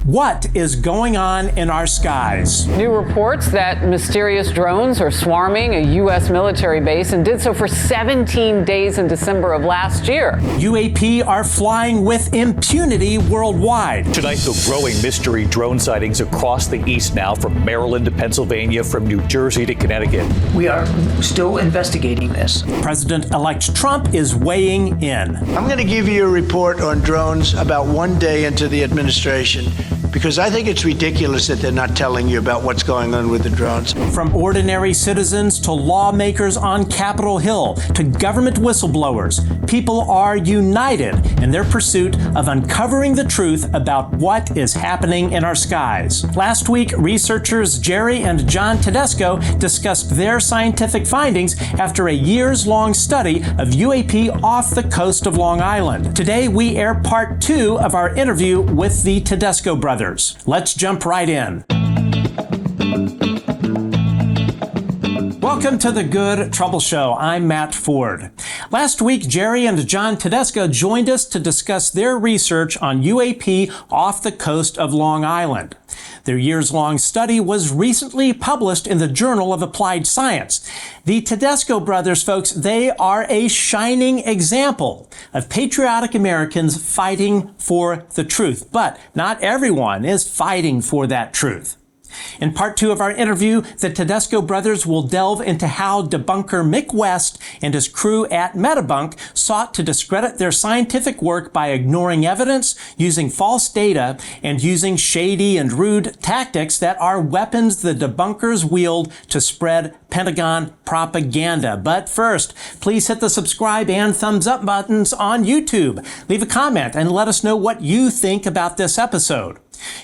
What is going on in our skies? New reports that mysterious drones are swarming a U.S. military base and did so for 17 days in December of last year. UAP are flying with impunity worldwide. Tonight, the growing mystery drone sightings across the East now, from Maryland to Pennsylvania, from New Jersey to Connecticut. We are still investigating this. President-elect Trump is weighing in. I'm going to give you a report on drones about one day into the administration, because I think it's ridiculous that they're not telling you about what's going on with the drones. From ordinary citizens to lawmakers on Capitol Hill to government whistleblowers, people are united in their pursuit of uncovering the truth about what is happening in our skies. Last week, researchers Gerry and John Tedesco discussed their scientific findings after a years-long study of UAP off the coast of Long Island. Today, we air part 2 of our interview with the Tedesco brothers. Let's jump right in. Welcome to the Good Trouble Show. I'm Matt Ford. Last week, Gerry and John Tedesco joined us to discuss their research on UAP off the coast of Long Island. Their years-long study was recently published in the Journal of Applied Science. The Tedesco brothers, folks, they are a shining example of patriotic Americans fighting for the truth. But not everyone is fighting for that truth. In part 2 of our interview, the Tedesco brothers will delve into how debunker Mick West and his crew at Debunker sought to discredit their scientific work by ignoring evidence, using false data, and using shady and rude tactics that are weapons the debunkers wield to spread Pentagon propaganda. But first, please hit the subscribe and thumbs up buttons on YouTube. Leave a comment and let us know what you think about this episode.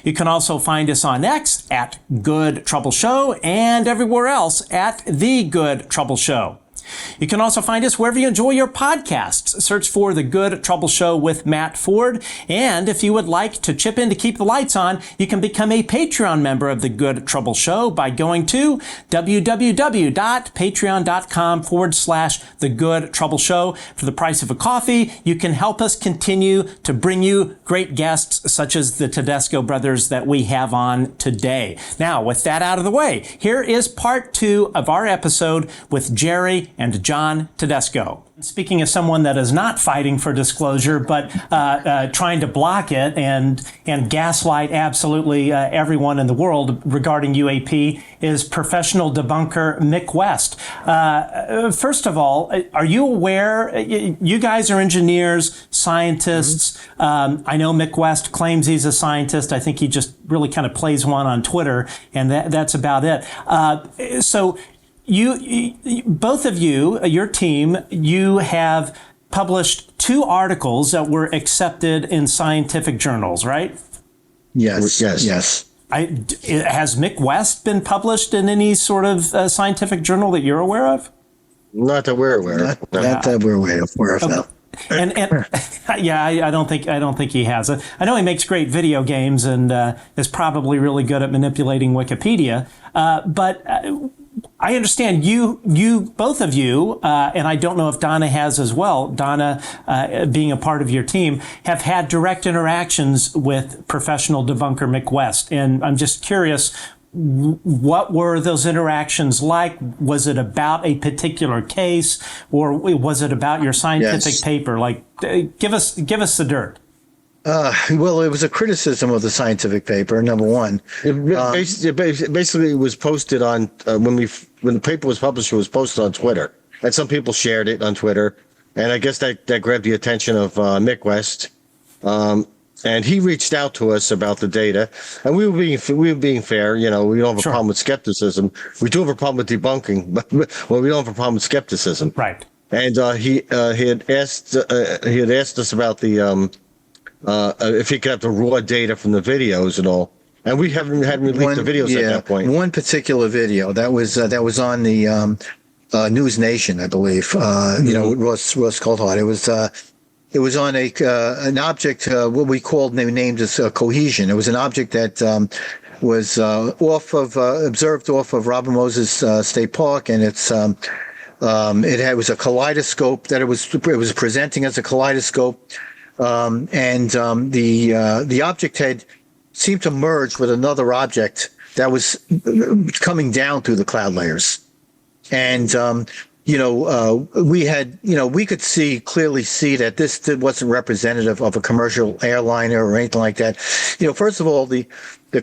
You can also find us on X at Good Trouble Show and everywhere else at The Good Trouble Show. You can also find us wherever you enjoy your podcasts. Search for The Good Trouble Show with Matt Ford. And if you would like to chip in to keep the lights on, you can become a Patreon member of The Good Trouble Show by going to www.patreon.com/The Good Trouble Show. For the price of a coffee, you can help us continue to bring you great guests such as the Tedesco brothers that we have on today. Now, with that out of the way, here is part 2 of our episode with Gerry and John Tedesco. Speaking as someone that is not fighting for disclosure, but trying to block it and gaslight absolutely everyone in the world regarding UAP, is professional debunker Mick West. First of all, are you aware, you guys are engineers, scientists. I know Mick West claims he's a scientist. I think he just really kind of plays one on Twitter, and that's about it. So you both of you, your team, you have published 2 articles that were accepted in scientific journals, right? Yes. Has Mick West been published in any sort of scientific journal that you're aware of? Not that we're aware of. Not that we're aware of. Okay. And yeah, I don't think he has. I know he makes great video games and is probably really good at manipulating Wikipedia. But I understand you both of you, and I don't know if Donna has as well. Donna, being a part of your team, have had direct interactions with professional debunker Mick West, and I'm just curious. What were those interactions like? Was it about a particular case, or was it about your scientific paper? Like, give us the dirt. Well, it was a criticism of the scientific paper, number one. Basically, it was posted on when the paper was published. It was posted on Twitter, and some people shared it on Twitter, and I guess that grabbed the attention of Mick West. And he reached out to us about the data, and we were being fair. You know, we don't have a problem with skepticism. We do have a problem with debunking, but we don't have a problem with skepticism. Right. And he had asked us about the if he could have the raw data from the videos and all. And we hadn't released the videos at that point. One particular video that was on the News Nation, I believe. You know, Ross Coulthart. It was on an object, what we called, named as cohesion. It was an object that was observed off of Robert Moses State Park, and it was a kaleidoscope that it was presenting as a kaleidoscope, and the object had seemed to merge with another object that was coming down through the cloud layers. And, we could clearly see that this wasn't representative of a commercial airliner or anything like that. First of all, the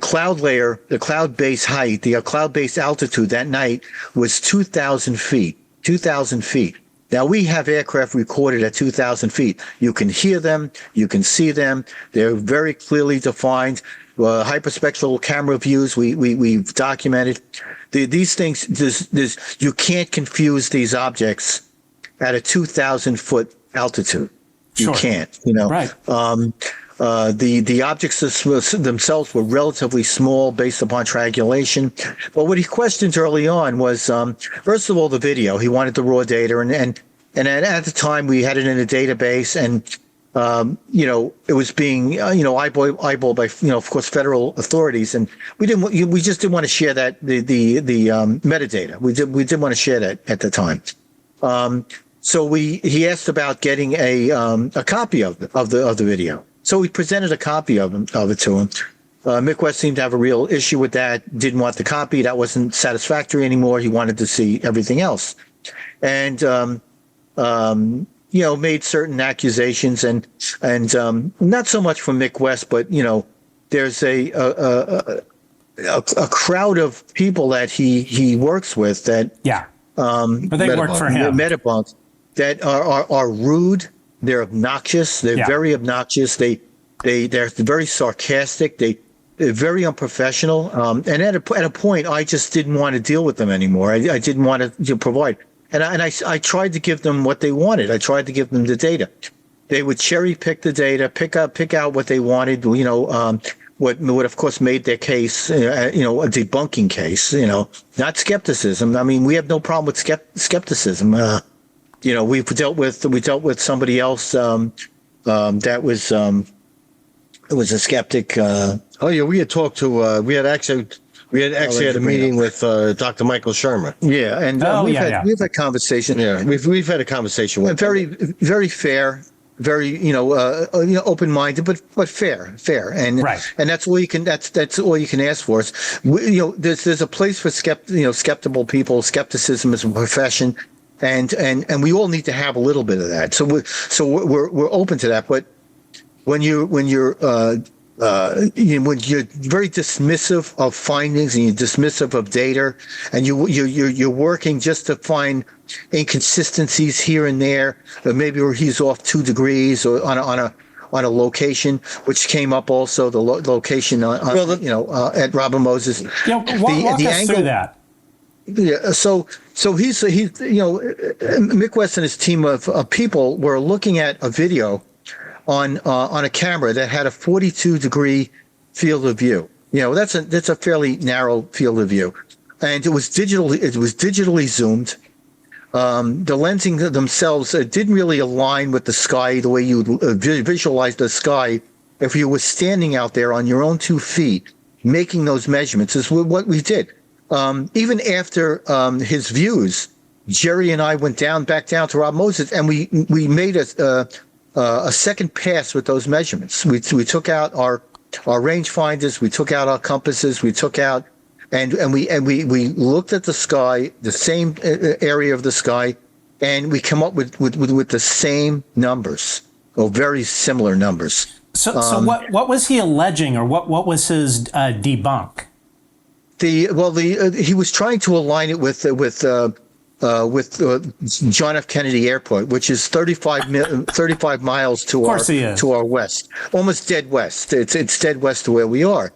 cloud layer, the cloud base height, the cloud base altitude that night was 2,000 feet. 2,000 feet. Now, we have aircraft recorded at 2,000 feet. You can hear them. You can see them. They're very clearly defined. Hyperspectral camera views we've documented. These things, you can't confuse these objects at a 2,000-foot altitude. You can't, Right. The objects themselves were relatively small based upon triangulation. But what he questioned early on was, first of all, the video. He wanted the raw data, and at the time we had it in a database, and it was being eyeballed by of course federal authorities, and we just didn't want to share that the metadata. We didn't want to share that at the time. So he asked about getting a copy of the video. So we presented a copy of it to him. Mick West seemed to have a real issue with that. Didn't want the copy. That wasn't satisfactory anymore. He wanted to see everything else, and made certain accusations and not so much from Mick West, but there's a crowd of people that he works with that but they work for him. Metabunks that are rude. They're obnoxious. They're very obnoxious. They're very sarcastic. They're very unprofessional. And at a point, I just didn't want to deal with them anymore. I didn't want to provide. And I tried to give them what they wanted. I tried to give them the data. They would cherry pick the data, pick out what they wanted. What of course made their case, a debunking case. Not skepticism. I mean, we have no problem with skepticism. We dealt with somebody else that was a skeptic. We had talked to. We had actually had a meeting with Dr. Michael Shermer. Yeah, and we've had conversation. Yeah, we've had a conversation with very very fair, very open-minded, but fair, and right. And that's all you can. That's all you can ask for. There's a place for skeptical people. Skepticism is a profession. And we all need to have a little bit of that. So we're open to that. But when you're very dismissive of findings and you're dismissive of data, and you're working just to find inconsistencies here and there, or maybe where he's off 2 degrees or on a location, which came up also the location at Robert Moses. Walk us through that. Yeah, so he's Mick West and his team of people were looking at a video on a camera that had a 42-degree field of view. That's a fairly narrow field of view, and it was digitally zoomed. The lensing themselves didn't really align with the sky the way you visualize the sky if you were standing out there on your own 2 feet making those measurements. Is what we did. Even after his views, Gerry and I went back down to Rob Moses, and we made a second pass with those measurements. We took out our rangefinders, we took out our compasses, we took out and we looked at the sky, the same area of the sky, and we come up with the same numbers or very similar numbers. So what was he alleging, or what was his debunk? He was trying to align it with John F. Kennedy Airport, which is 35 miles to our west, almost dead west. It's dead west to where we are.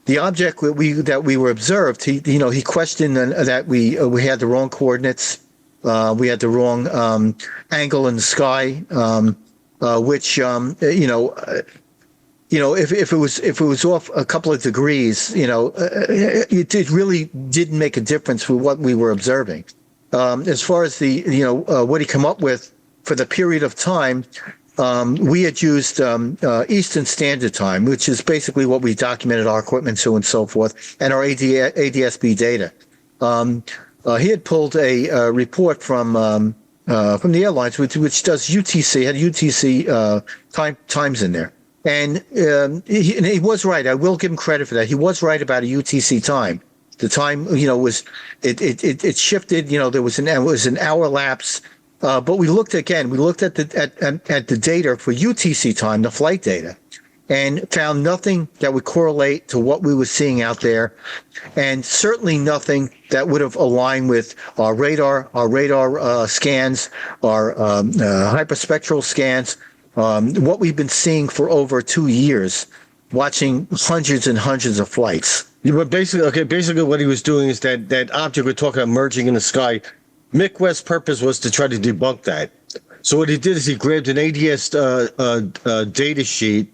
The object that we were observed, he questioned that we had the wrong coordinates, we had the wrong angle in the sky, which if it was off a couple of degrees, it really didn't make a difference for what we were observing. As far as what he come up with for the period of time, we had used Eastern Standard Time, which is basically what we documented our equipment to and so forth, and our ADSB data. He had pulled a report from the airlines, which does UTC, had UTC times in there. And he was right. I will give him credit for that. He was right about a UTC time. The time, was it shifted. There was an hour lapse. But we looked at the data for UTC time, the flight data, and found nothing that would correlate to what we were seeing out there, and certainly nothing that would have aligned with our radar scans, our hyperspectral scans, what we've been seeing for over 2 years, watching hundreds and hundreds of flights. Yeah, but basically what he was doing is that object we're talking about merging in the sky. Mick West's purpose was to try to debunk that. So what he did is he grabbed an ADS data sheet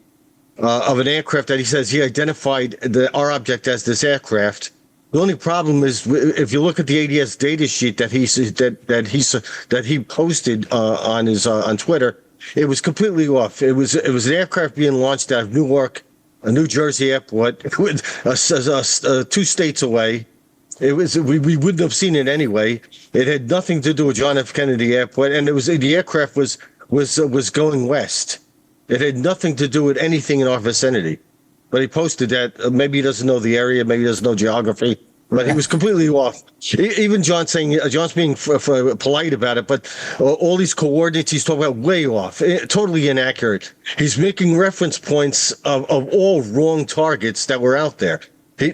of an aircraft that he says he identified our object as this aircraft. The only problem is if you look at the ADS data sheet that he posted on Twitter, it was completely off. It was an aircraft being launched out of Newark, a New Jersey airport, with 2 states away. It was we wouldn't have seen it anyway. It had nothing to do with John F. Kennedy Airport, and the aircraft was going west. It had nothing to do with anything in our vicinity. But he posted that. Maybe he doesn't know the area, maybe he doesn't know geography, but he was completely off. Even John's being polite about it, but all these coordinates he's talking about way off, totally inaccurate. He's making reference points of all wrong targets that were out there. He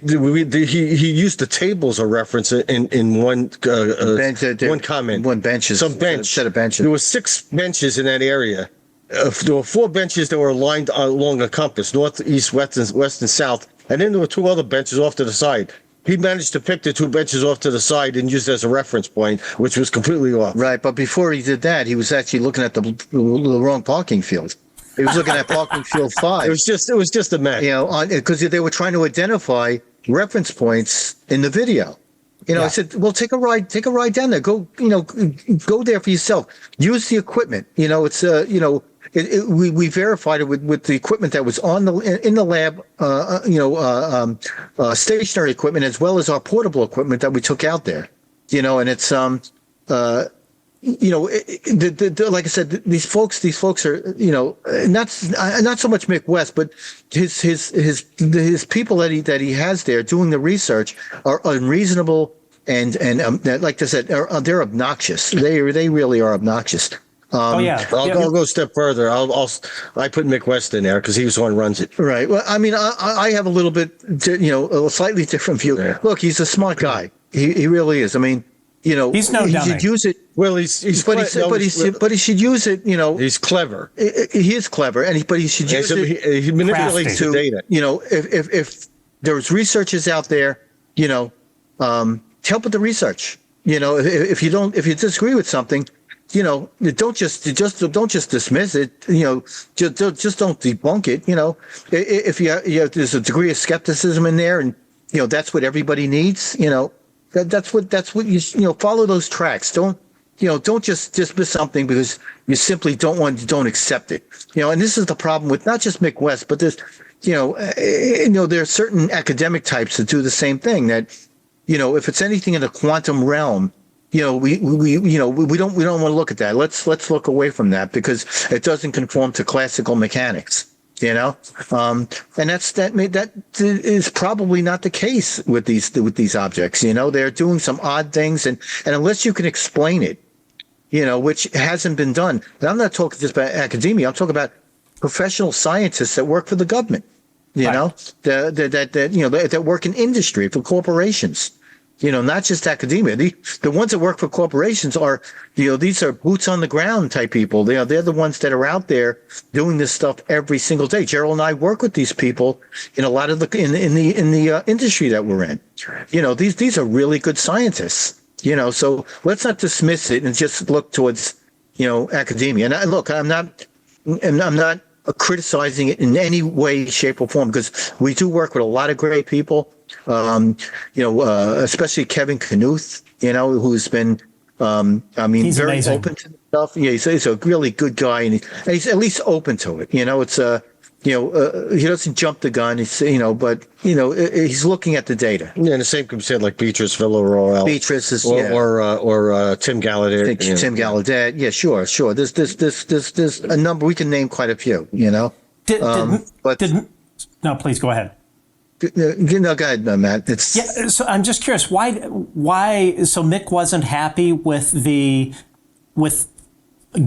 used the table as a reference in one comment. One benches. Some bench. Set of benches. There were 6 benches in that area. There were 4 benches that were aligned along a compass, north, east, west, and south. And then there were 2 other benches off to the side. He managed to pick the 2 benches off to the side and use it as a reference point, which was completely off. Right, but before he did that, he was actually looking at the wrong parking field. He was looking at parking field 5. It was just a mess. Because they were trying to identify reference points in the video. I said, well, take a ride down there. Go there for yourself. Use the equipment. We verified it with the equipment that was in the lab. Stationary equipment as well as our portable equipment that we took out there. And it's like I said, these folks are, not so much Mick West, but his people that he has there doing the research are unreasonable and like I said, they're obnoxious. They really are obnoxious. I'll go a step further. I put Mick West in there because he was the one who runs it. Right. Well, I mean, I have a little bit, a slightly different view. Yeah. Look, he's a smart guy. He really is. I mean, he's no dummy. He should use it. Well, he should use it. He's clever. He is clever, but he should use it. He manipulates the data. If there's researchers out there, help with the research. If you disagree with something, don't just dismiss it. Just don't debunk it. If there's a degree of skepticism in there, and that's what everybody needs. That's what you follow those tracks. Don't just dismiss something because you simply don't accept it. And this is the problem with not just Mick West, but there's there are certain academic types that do the same thing. That if it's anything in the quantum realm, we don't want to look at that. Let's look away from that because it doesn't conform to classical mechanics. And that is probably not the case with these objects. They're doing some odd things, and unless you can explain it, which hasn't been done. And I'm not talking just about academia. I'm talking about professional scientists that work for the government. That work in industry for corporations. Not just academia. The ones that work for corporations are, these are boots on the ground type people. They're the ones that are out there doing this stuff every single day. Gerald and I work with these people in a lot of in the industry that we're in. These are really good scientists. So let's not dismiss it and just look towards, academia. And look, I'm not criticizing it in any way, shape, or form because we do work with a lot of great people. Especially Kevin Knuth, who's been, he's very amazing. Open to stuff. Yeah, he's a really good guy, and he's at least open to it. It's he doesn't jump the gun. But he's looking at the data. Yeah, and the same can be said like Beatrice Villarroel. Beatrice is or Tim Gallaudet. Tim Gallaudet. Yeah, sure. There's a number. We can name quite a few. No, please go ahead. No, go ahead, Matt. Yeah, so I'm just curious why so Mick wasn't happy with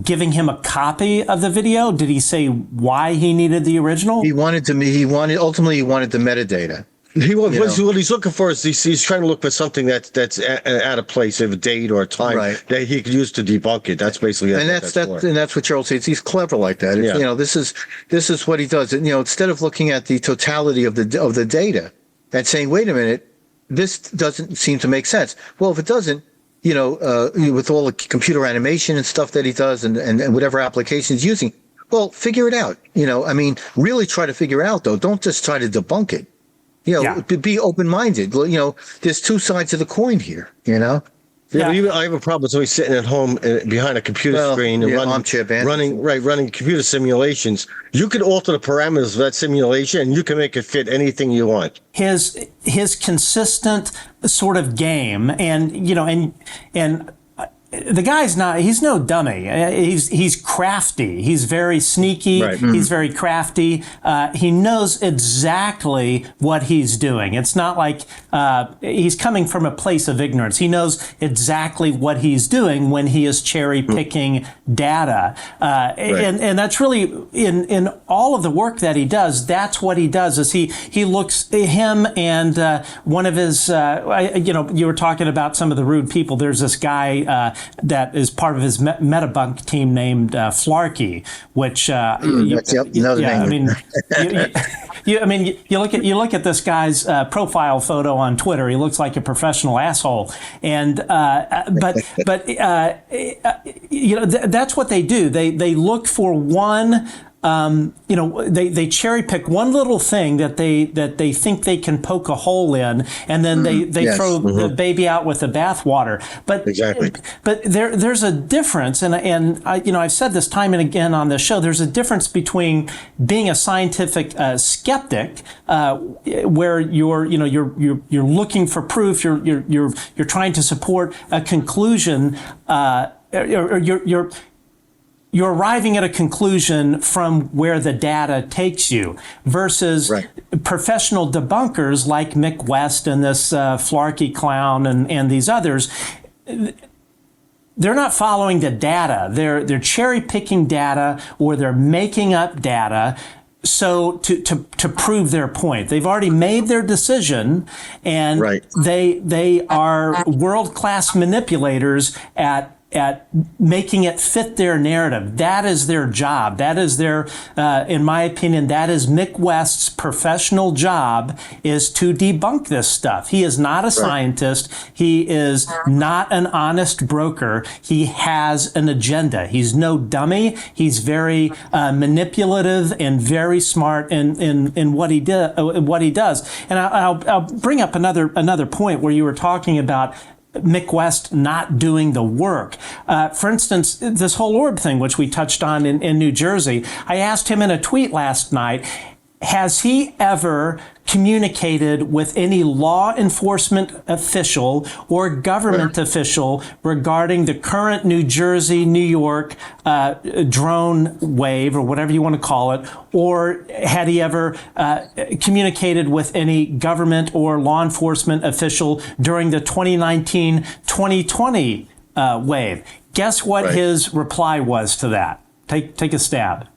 giving him a copy of the video? Did he say why he needed the original? Ultimately he wanted the metadata. What he's looking for is he's trying to look for something that's out of place, of a date or a time that he could use to debunk it. That's basically and that's what Charles says. He's clever like that. Yeah. This is what he does. And, instead of looking at the totality of the data and saying, wait a minute, this doesn't seem to make sense. Well, if it doesn't, with all the computer animation and stuff that he does and whatever applications using, well, figure it out. Really try to figure it out though. Don't just try to debunk it. Be open-minded. There's two sides of the coin here, Yeah, I have a problem with somebody sitting at home behind a computer screen and running computer simulations. You can alter the parameters of that simulation, and you can make it fit anything you want. His consistent sort of game, and the guy's he's no dummy. He's crafty. He's very sneaky. Right. He's very crafty. He knows exactly what he's doing. It's not like he's coming from a place of ignorance. He knows exactly what he's doing when he is cherry picking data. And that's really in all of the work that he does. That's what he does is he looks him and one of his, you were talking about some of the rude people. There's this guy that is part of his Metabunk team named Flarky, which you look at this guy's profile photo on Twitter. He looks like a professional asshole, and that's what they do. They look for one. They cherry pick one little thing that they think they can poke a hole in, and then they throw the baby out with the bathwater. But exactly. But there's a difference, and I've said this time and again on this show. There's a difference between being a scientific skeptic, where you're looking for proof, you're trying to support a conclusion, or you're arriving at a conclusion from where the data takes you versus professional debunkers like Mick West and this Flarky clown and these others. They're not following the data. They're cherry picking data, or they're making up data so to prove their point. They've already made their decision, and they are world-class manipulators at making it fit their narrative. That is their job. That is their, in my opinion, that is Mick West's professional job, is to debunk this stuff. He is not a scientist. He is not an honest broker. He has an agenda. He's no dummy. He's very manipulative and very smart in what he does. And I'll bring up another point where you were talking about Mick West not doing the work. For instance, this whole orb thing, which we touched on in New Jersey, I asked him in a tweet last night, has he ever communicated with any law enforcement official or government official regarding the current New Jersey, New York drone wave, or whatever you want to call it, or had he ever communicated with any government or law enforcement official during the 2019-2020 wave? Guess what his reply was to that? Take a stab.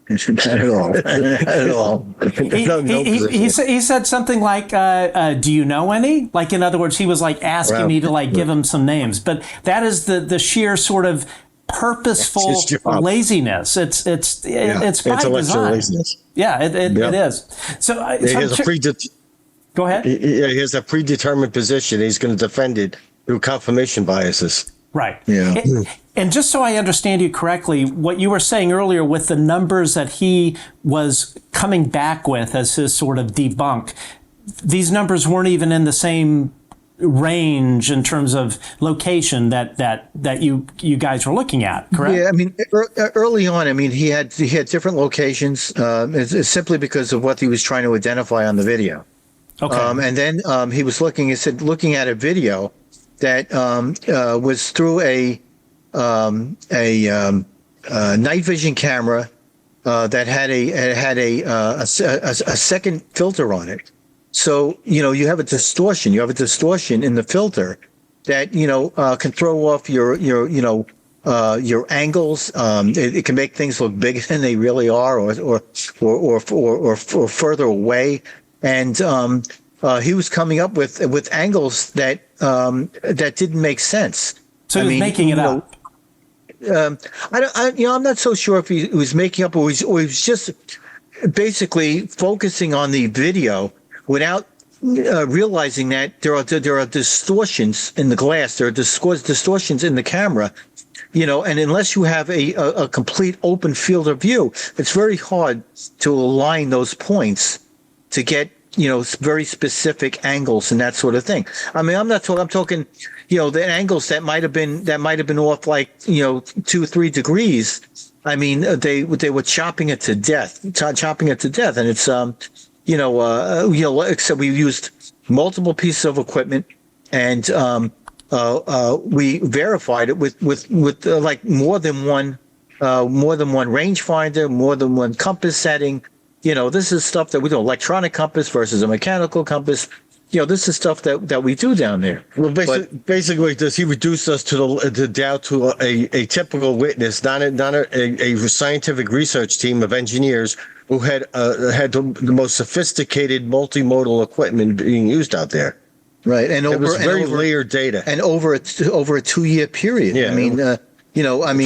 Not at all. Not at all. He said something like, do you know any? Like, in other words, he was like asking me to give him some names. But that is the sheer sort of purposeful laziness. It's by design. Laziness. Yeah, it is. So go ahead. He has a predetermined position. He's going to defend it through confirmation biases. Right. Yeah. And just so I understand you correctly, what you were saying earlier with the numbers that he was coming back with as his sort of debunk, these numbers weren't even in the same range in terms of location that you guys were looking at, correct? Yeah, I mean, early on, I mean, he had different locations. It's simply because of what he was trying to identify on the video. Okay. And then he was looking at a video that was through a night vision camera that had a second filter on it. So, you have a distortion. You have a distortion in the filter that, can throw off your angles. It can make things look bigger than they really are, or further away. And he was coming up with angles that didn't make sense. So he was making it up. I'm not so sure if he was making up or he was just basically focusing on the video without realizing that there are distortions in the glass, there are distortions in the camera, and unless you have a complete open field of view, it's very hard to align those points to get very specific angles and that sort of thing. I mean, I'm talking, the angles that might have been off like 2-3 degrees. I mean, they were chopping it to death, and it's except we used multiple pieces of equipment, and we verified it with like more than one rangefinder, more than one compass setting. This is stuff that we do, electronic compass versus a mechanical compass. This is stuff that we do down there. Well, basically, does he reduce us down to a typical witness, not a scientific research team of engineers who had the most sophisticated multimodal equipment being used out there. Right, and it was very layered data, and over a 2-year period. Yeah, I mean.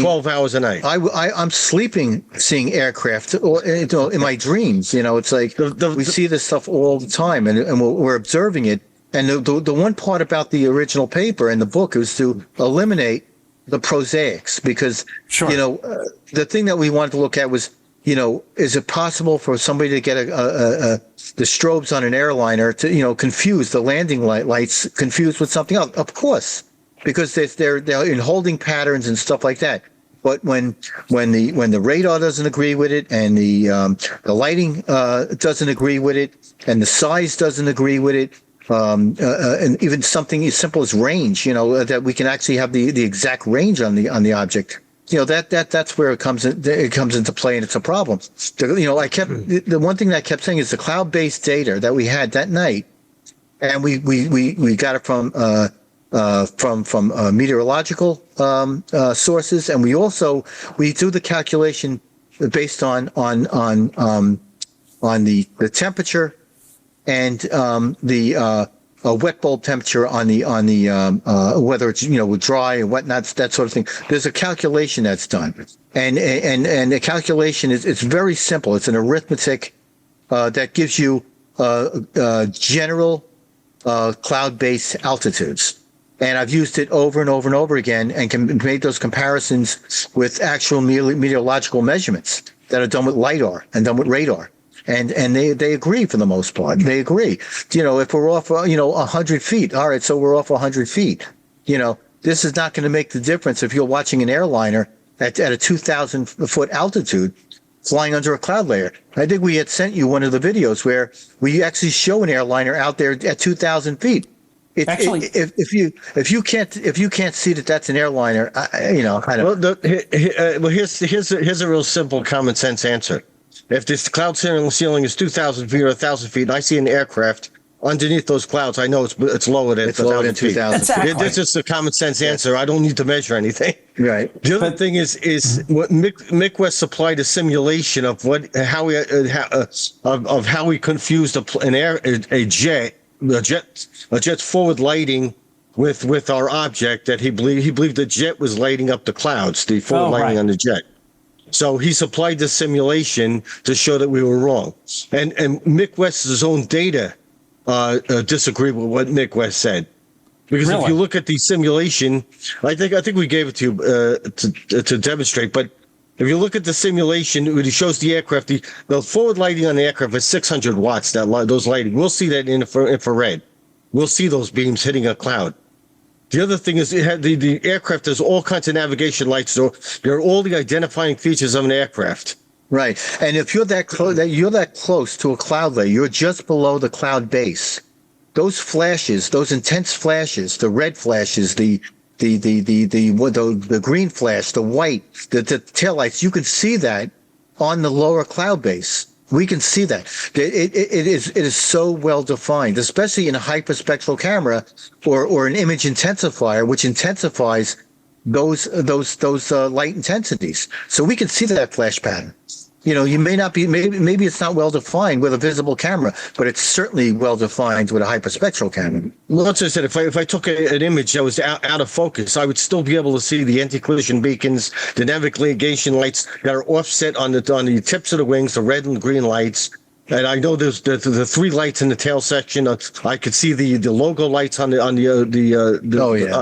12 hours a night. I'm sleeping, seeing aircraft in my dreams. It's like we see this stuff all the time, and we're observing it. And the one part about the original paper and the book is to eliminate the prosaics, because the thing that we wanted to look at was, is it possible for somebody to get the strobes on an airliner to confuse the landing lights confused with something else? Of course. Because they're in holding patterns and stuff like that. But when the radar doesn't agree with it, and the lighting doesn't agree with it, and the size doesn't agree with it, and even something as simple as range, that we can actually have the exact range on the object, that's where it comes into play, and it's a problem. The one thing that I kept saying is the cloud-based data that we had that night, and we got it from meteorological sources, and we do the calculation based on the temperature and the wet bulb temperature on the whether it's dry and whatnot, that sort of thing. There's a calculation that's done, and the calculation it's very simple. It's an arithmetic that gives you general cloud-based altitudes. And I've used it over and over and over again, and can make those comparisons with actual meteorological measurements that are done with LiDAR and done with radar. And they agree for the most part. They agree. If we're off, 100 feet, all right, so we're off 100 feet. This is not going to make the difference if you're watching an airliner at a 2,000 foot altitude flying under a cloud layer. I think we had sent you one of the videos where we actually show an airliner out there at 2,000 feet. Actually, if you can't see that that's an airliner, I don't. Well, here's a real simple common sense answer. If this cloud ceiling is 2,000 feet or 1,000 feet, and I see an aircraft underneath those clouds, I know it's lower than 1,000 feet. Exactly. This is a common sense answer. I don't need to measure anything. Right. The other thing is what Mick West supplied a simulation of how we confused a jet's forward lighting with our object, that he believed the jet was lighting up the clouds, the forward lighting on the jet. So he supplied the simulation to show that we were wrong. And Mick West's own data disagree with what Mick West said. Because if you look at the simulation, I think we gave it to you to demonstrate, but if you look at the simulation, it shows the aircraft, the forward lighting on the aircraft is 600 watts, those lighting. We'll see that in infrared. We'll see those beams hitting a cloud. The other thing is the aircraft has all kinds of navigation lights, so there are all the identifying features of an aircraft. Right. And if you're that close to a cloud layer, you're just below the cloud base. Those flashes, those intense flashes, the red flashes, the green flash, the white, the taillights, you can see that on the lower cloud base. We can see that. It is so well defined, especially in a hyperspectral camera or an image intensifier, which intensifies those light intensities. So we can see that flash pattern. You know, you may not be, maybe it's not well defined with a visible camera, but it's certainly well defined with a hyperspectral camera. Well, that's what I said. If I took an image that was out of focus, I would still be able to see the anti-collision beacons, the navigation lights that are offset on the tips of the wings, the red and green lights. And I know there's the three lights in the tail section. I could see the logo lights on the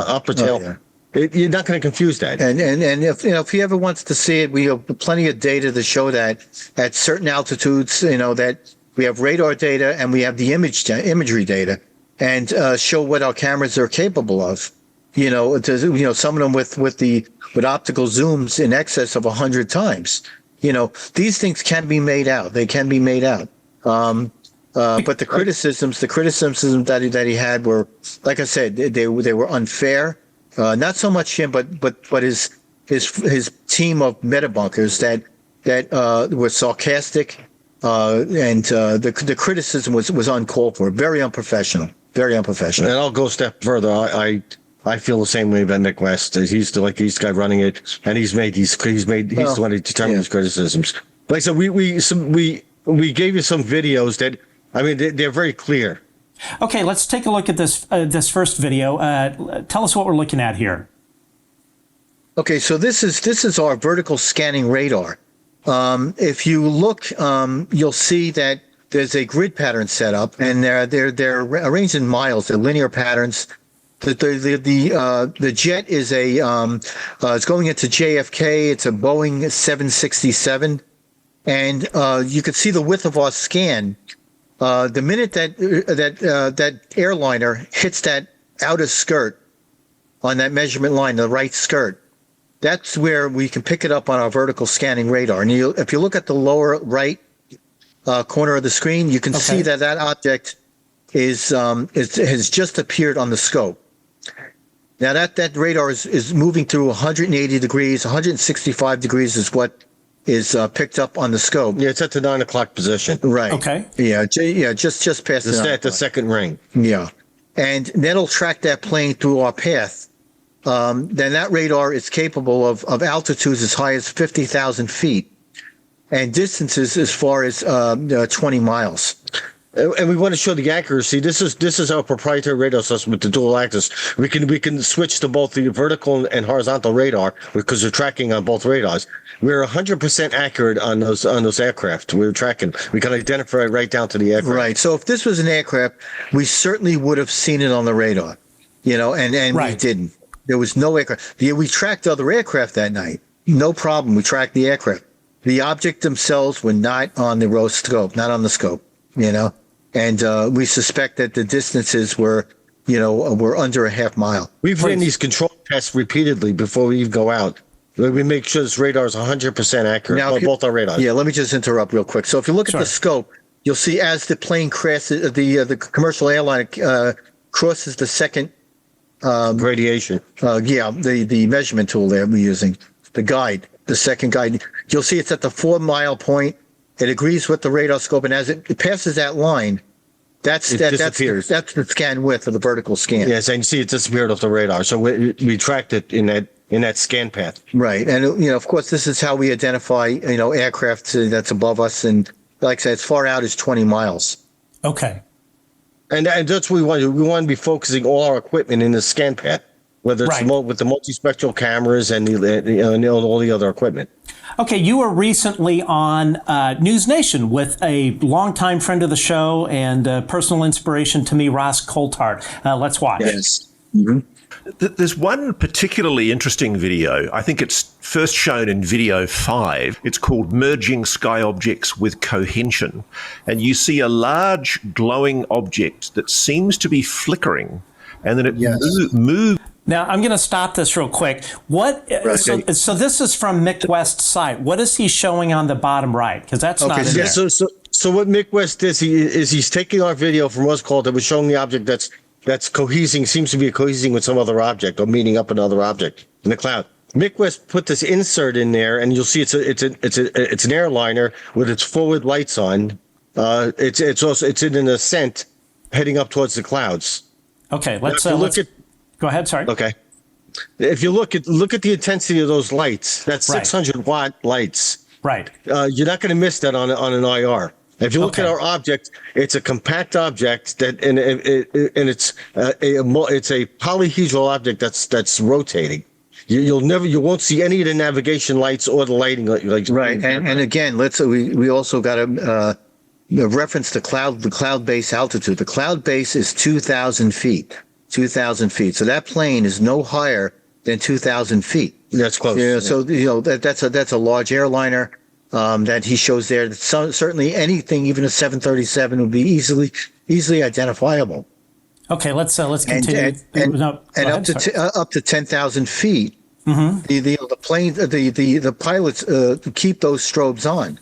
upper tail. Oh, yeah. You're not going to confuse that. And if he ever wants to see it, we have plenty of data to show that at certain altitudes, that we have radar data and we have the imagery data, and show what our cameras are capable of. Some of them with optical zooms in excess of 100 times. These things can be made out. They can be made out. But the criticisms that he had were, like I said, they were unfair. Not so much him, but his team of metabunkers that were sarcastic, and the criticism was uncalled for, very unprofessional. And I'll go a step further. I feel the same way about Mick West. He's the guy running it, and he's the one who determined his criticisms. Like so, we gave you some videos that they're very clear. Okay, let's take a look at this first video. Tell us what we're looking at here. Okay, so this is our vertical scanning radar. If you look, you'll see that there's a grid pattern set up, and they're arranged in miles. They're linear patterns. The jet is it's going into JFK. It's a Boeing 767, and you can see the width of our scan. The minute that airliner hits that outer skirt on that measurement line, the right skirt, that's where we can pick it up on our vertical scanning radar. And if you look at the lower right corner of the screen, you can see that object has just appeared on the scope. Now that radar is moving through 180 degrees, 165 degrees is what is picked up on the scope. Yeah, it's at the 9 o'clock position. Right. Okay. Yeah, just past the second ring. Yeah. And that'll track that plane through our path. Then that radar is capable of altitudes as high as 50,000 feet and distances as far as 20 miles. And we want to show the accuracy. This is our proprietary radar system with the dual axis. We can switch to both the vertical and horizontal radar because we're tracking on both radars. We're 100% accurate on those aircraft. We're tracking. We can identify right down to the aircraft. Right. So if this was an aircraft, we certainly would have seen it on the radar. And right. We didn't. There was no aircraft. We tracked other aircraft that night. No problem. We tracked the aircraft. The object themselves were not on the scope, not on the scope. And we suspect that the distances were under a half mile. We've ran these control tests repeatedly before we even go out. We make sure this radar is 100% accurate on both our radars. Yeah, let me just interrupt real quick. So if you look at the scope, you'll see as the plane crosses, the commercial airline crosses the second radiation. The measurement tool there we're using, the second guide. You'll see it's at the 4 mile point. It agrees with the radar scope, and as it passes that line, that's the scan width of the vertical scan. Yes, and you see it disappeared off the radar. So we tracked it in that scan path. Right, and of course, this is how we identify aircraft that's above us, and like I said, as far out as 20 miles. Okay. And that's what we want to do. We want to be focusing all our equipment in the scan path, whether it's with the multispectral cameras and all the other equipment. Okay, you were recently on News Nation with a longtime friend of the show and personal inspiration to me, Ross Coulthart. Let's watch. Yes. Mm-hmm. There's one particularly interesting video. I think it's first shown in video 5. It's called Merging Sky Objects with Cohension. And you see a large glowing object that seems to be flickering, and then it moves. Now, I'm going to stop this real quick. So this is from Mick West's site. What is he showing on the bottom right? Because that's not in there. So what Mick West is, he's taking our video from what's called, it was showing the object that's cohesing, seems to be cohesing with some other object or meeting up another object in the cloud. Mick West put this insert in there, and you'll see it's an airliner with its forward lights on. It's in an ascent heading up towards the clouds. Okay, let's go ahead. Sorry. Okay. If you look at the intensity of those lights, that's 600 watt lights. Right. You're not going to miss that on an IR. If you look at our object, it's a compact object and it's a polyhedral object that's rotating. You won't see any of the navigation lights or the lighting. Right. And again, we also got to reference the cloud base altitude. The cloud base is 2,000 feet. 2,000 feet. So that plane is no higher than 2,000 feet. That's close. Yeah. So that's a large airliner that he shows there. Certainly anything, even a 737, would be easily identifiable. Okay, let's continue. And up to 10,000 feet, the plane, the pilots keep those strobes on.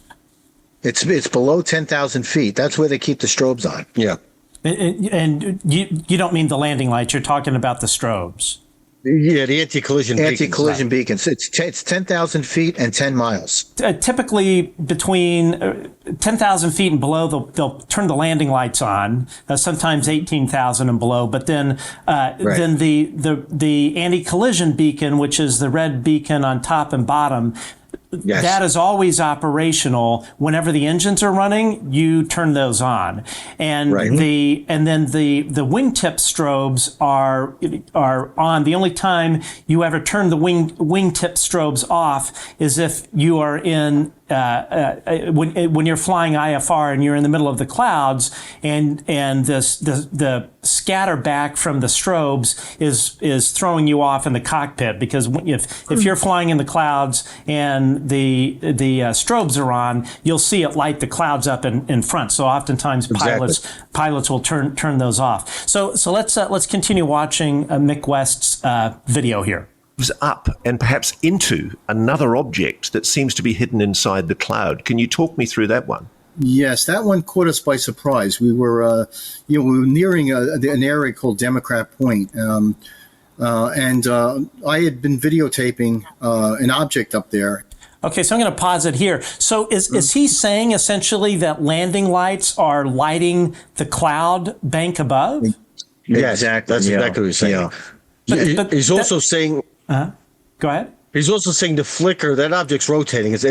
It's below 10,000 feet. That's where they keep the strobes on. Yeah. And you don't mean the landing lights. You're talking about the strobes. Yeah, the anti-collision beacons. It's 10,000 feet and 10 miles. Typically between 10,000 feet and below, they'll turn the landing lights on. Sometimes 18,000 and below. But then then the anti-collision beacon, which is the red beacon on top and bottom. Yes. That is always operational. Whenever the engines are running, you turn those on, and then the wingtip strobes are on. The only time you ever turn the wingtip strobes off is if you are in when you're flying IFR and you're in the middle of the clouds, and the scatter back from the strobes is throwing you off in the cockpit, because if you're flying in the clouds and the strobes are on, you'll see it light the clouds up in front. So oftentimes pilots will turn those off. So let's continue watching Mick West's video here. Up and perhaps into another object that seems to be hidden inside the cloud. Can you talk me through that one? Yes, that one caught us by surprise. We were, we were nearing an area called Democrat Point, and I had been videotaping an object up there. Okay, so I'm going to pause it here. So is he saying essentially that landing lights are lighting the cloud bank above? Yeah, exactly. That's exactly what he's saying. Yeah. But he's also saying. Go ahead. He's also saying the flicker, that object's rotating. It's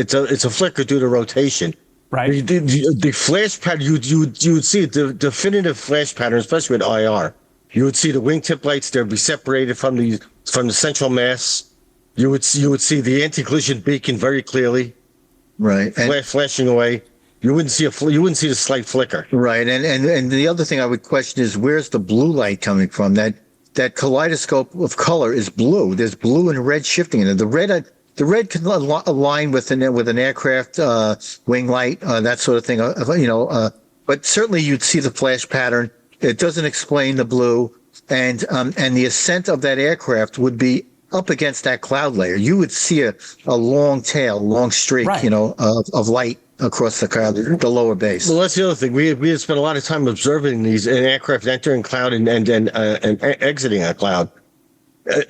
a flicker due to rotation. Right. The flash pattern, you would see the definitive flash pattern, especially with IR. You would see the wingtip lights; they'd be separated from the central mass. You would see the anti-collision beacon very clearly. Right. Flashing away. You wouldn't see the slight flicker. Right. And the other thing I would question is, where's the blue light coming from? That kaleidoscope of color is blue. There's blue and red shifting in it. The red can align with an aircraft wing light, that sort of thing. But certainly you'd see the flash pattern. It doesn't explain the blue, and the ascent of that aircraft would be up against that cloud layer. You would see a long tail, long streak, of light across the lower base. Well, that's the other thing. We had spent a lot of time observing these aircraft entering cloud and exiting a cloud.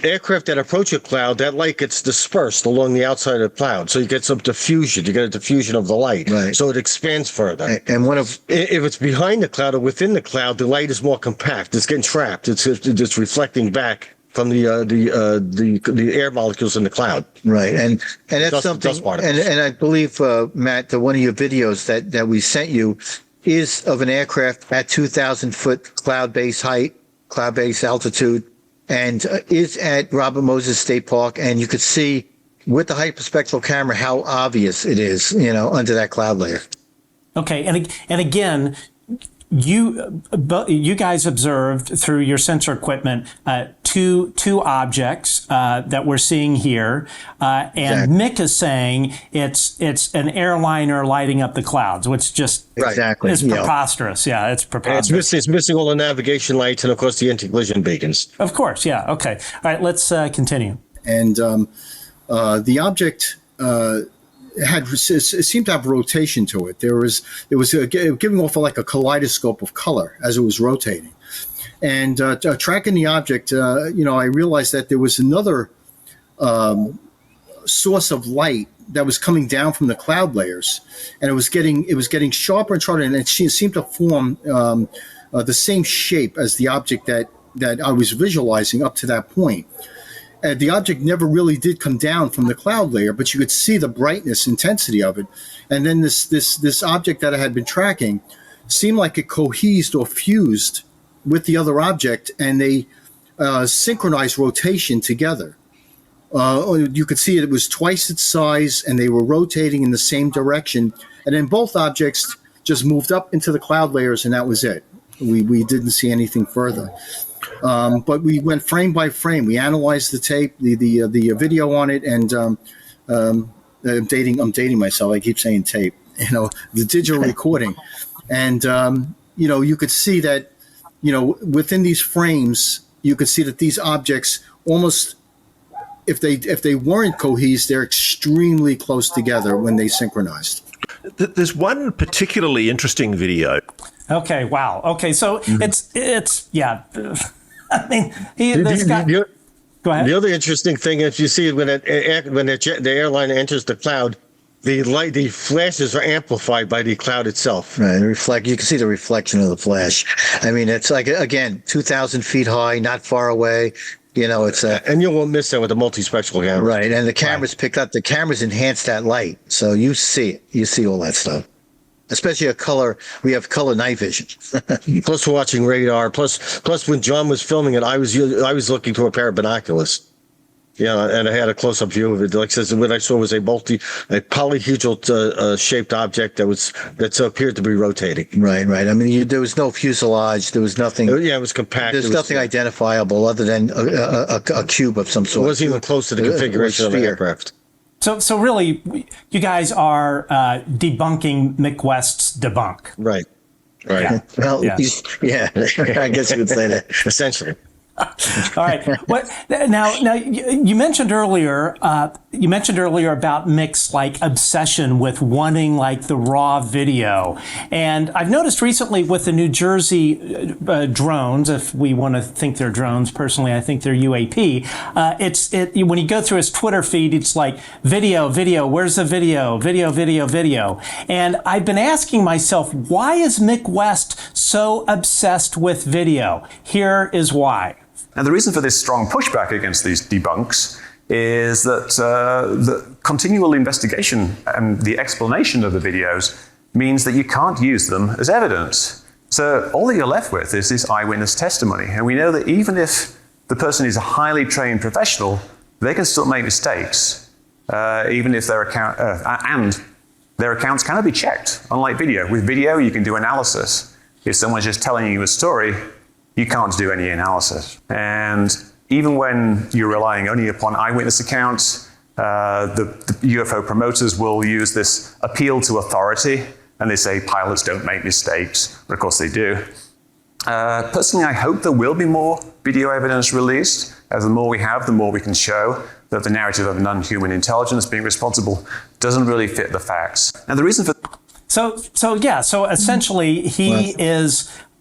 Aircraft that approach a cloud, that light gets dispersed along the outside of the cloud, so you get some diffusion. You get a diffusion of the light, so it expands further. And if it's behind the cloud or within the cloud, the light is more compact. It's getting trapped. It's reflecting back from the air molecules in the cloud. Right. And that's something, and I believe, Matt, that one of your videos that we sent you is of an aircraft at 2,000 foot cloud base height, cloud base altitude, and is at Robert Moses State Park. And you could see with the hyperspectral camera how obvious it is, under that cloud layer. Okay. And again, you guys observed through your sensor equipment two objects that we're seeing here, and Mick is saying it's an airliner lighting up the clouds, which just is preposterous. Yeah, it's preposterous. It's missing all the navigation lights and of course the anti-collision beacons. Of course, yeah. Okay, all right. Let's continue. And the object. It seemed to have rotation to it. It was giving off like a kaleidoscope of color as it was rotating, and tracking the object. I realized that there was another source of light that was coming down from the cloud layers, and it was getting sharper and sharper, and it seemed to form the same shape as the object that I was visualizing up to that point. The object never really did come down from the cloud layer, but you could see the brightness, intensity of it. And then this object that I had been tracking seemed like it cohesed or fused with the other object, and they synchronized rotation together. You could see it was twice its size, and they were rotating in the same direction. And then both objects just moved up into the cloud layers, and that was it. We didn't see anything further. But we went frame by frame. We analyzed the tape, the video on it, and I'm dating myself. I keep saying tape. The digital recording, and you could see that, within these frames, you could see that these objects almost, if they weren't cohesed, they're extremely close together when they synchronized. There's one particularly interesting video. Okay. Wow. Okay. So it's yeah. I mean, go ahead. The other interesting thing is you see when the airline enters the cloud, the flashes are amplified by the cloud itself. Right. You can see the reflection of the flash. I mean, it's like, again, 2,000 feet high, not far away. It's and you won't miss that with a multispectral camera. Right. And the cameras pick up, the cameras enhance that light. So you see it. You see all that stuff. Especially we have color night vision. Plus we're watching radar. Plus when John was filming it, I was looking through a pair of binoculars. And I had a close-up view of it. Like I said, what I saw was a polyhedral shaped object that appeared to be rotating. Right. I mean, there was no fuselage. There was nothing. Yeah, it was compact. There's nothing identifiable other than a cube of some sort. It wasn't even close to the configuration of the aircraft. So really, you guys are debunking Mick West's debunk. Right. Yeah. Well, yeah. I guess you would say that. Essentially. All right. Now you mentioned earlier about Mick's obsession with wanting the raw video, and I've noticed recently with the New Jersey drones, if we want to think they're drones, personally I think they're UAP. When you go through his Twitter feed, it's like video, where's the video, and I've been asking myself, why is Mick West so obsessed with video? Here is why. And the reason for this strong pushback against these debunks is that the continual investigation and the explanation of the videos means that you can't use them as evidence. So all that you're left with is this eyewitness testimony. And we know that even if the person is a highly trained professional, they can still make mistakes, even if their accounts cannot be checked, unlike video. With video, you can do analysis. If someone's just telling you a story, you can't do any analysis. And even when you're relying only upon eyewitness accounts, the UFO promoters will use this appeal to authority, and they say pilots don't make mistakes, but of course they do. Personally, I hope there will be more video evidence released. As the more we have, the more we can show that the narrative of non-human intelligence being responsible doesn't really fit the facts. And the reason for... So essentially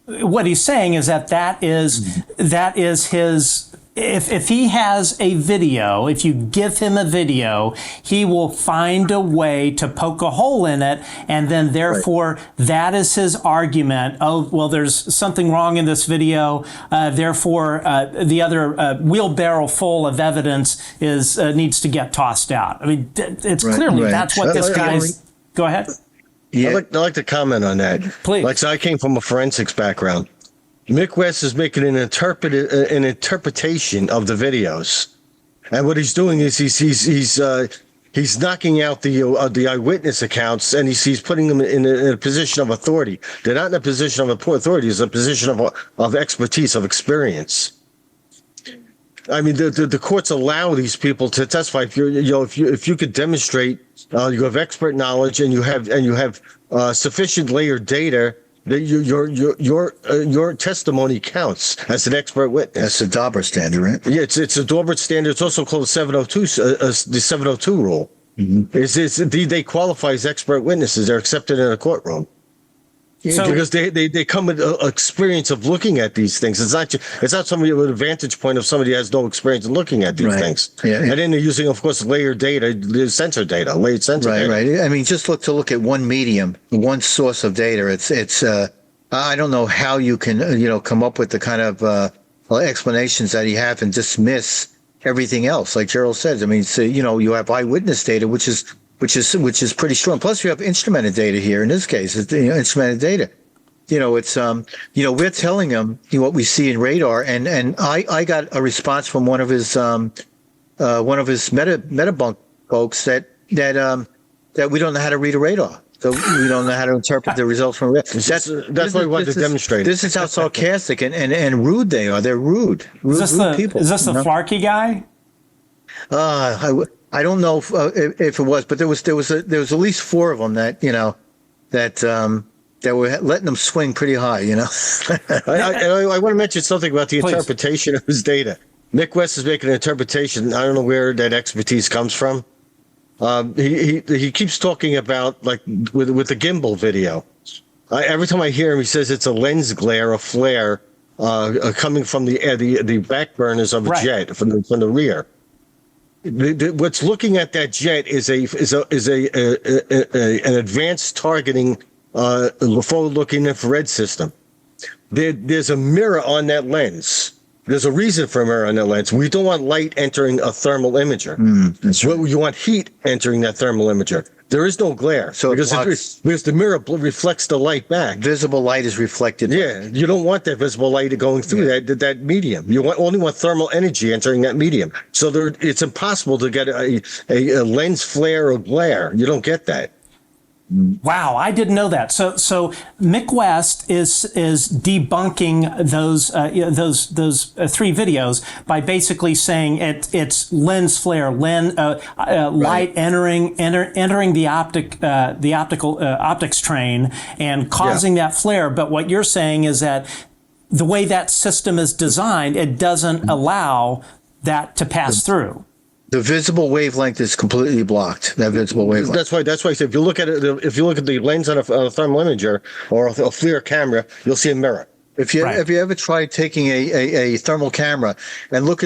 what he's saying is that is his, if he has a video, if you give him a video, he will find a way to poke a hole in it, and then therefore that is his argument. Oh, well, there's something wrong in this video, therefore the other wheelbarrow full of evidence needs to get tossed out. I mean, it's clearly that's what this guy's... Go ahead. Yeah. I'd like to comment on that. Please. I came from a forensics background. Mick West is making an interpretation of the videos, and what he's doing is he's knocking out the eyewitness accounts, and he's putting them in a position of authority. They're not in a position of authority; it's a position of expertise, of experience. I mean, the courts allow these people to testify if you could demonstrate you have expert knowledge and you have sufficient layered data that your testimony counts as an expert witness. That's the Dauber standard, right? Yeah, it's a Dauber standard. It's also called the 702 rule. Mm-hmm. They qualify as expert witnesses. They're accepted in a courtroom. because they come with experience of looking at these things. It's not somebody with a vantage point of somebody who has no experience in looking at these things. Yeah. And then they're using, of course, layered data, layered sensor data. Right. I mean, just look at one medium, one source of data. It's I don't know how you can come up with the kind of explanations that you have and dismiss everything else. Like Gerald says, I mean, so, you have eyewitness data, which is pretty strong. Plus, you have instrumented data here. In this case, it's instrumented data. It's we're telling them what we see in radar, and I got a response from one of his Metabunk folks that we don't know how to read a radar. So we don't know how to interpret the results from radar. That's what we wanted to demonstrate. This is how sarcastic and rude they are. They're rude. Rude people. Is this the Flarkey guy? I don't know if it was, but there was at least 4 of them that were letting them swing pretty high. I want to mention something about the interpretation of his data. Mick West is making an interpretation. I don't know where that expertise comes from. He keeps talking about, like, with the gimbal video. Every time I hear him, he says it's a lens glare, a flare coming from the back burners of a jet from the rear. What's looking at that jet is an advanced targeting forward-looking infrared system. There's a mirror on that lens. There's a reason for a mirror on that lens. We don't want light entering a thermal imager. That's right. You want heat entering that thermal imager. There is no glare. So because the mirror reflects the light back. Visible light is reflected. Yeah, you don't want that visible light going through that medium. You only want thermal energy entering that medium. So it's impossible to get a lens flare or glare. You don't get that. Wow, I didn't know that. So Mick West is debunking those 3 videos by basically saying it's lens flare, light entering the optics train and causing that flare. But what you're saying is that the way that system is designed, it doesn't allow that to pass through. The visible wavelength is completely blocked. That visible wavelength. That's why I said if you look at the lens on a thermal imager or a FLIR camera, you'll see a mirror. If you ever tried taking a thermal camera and look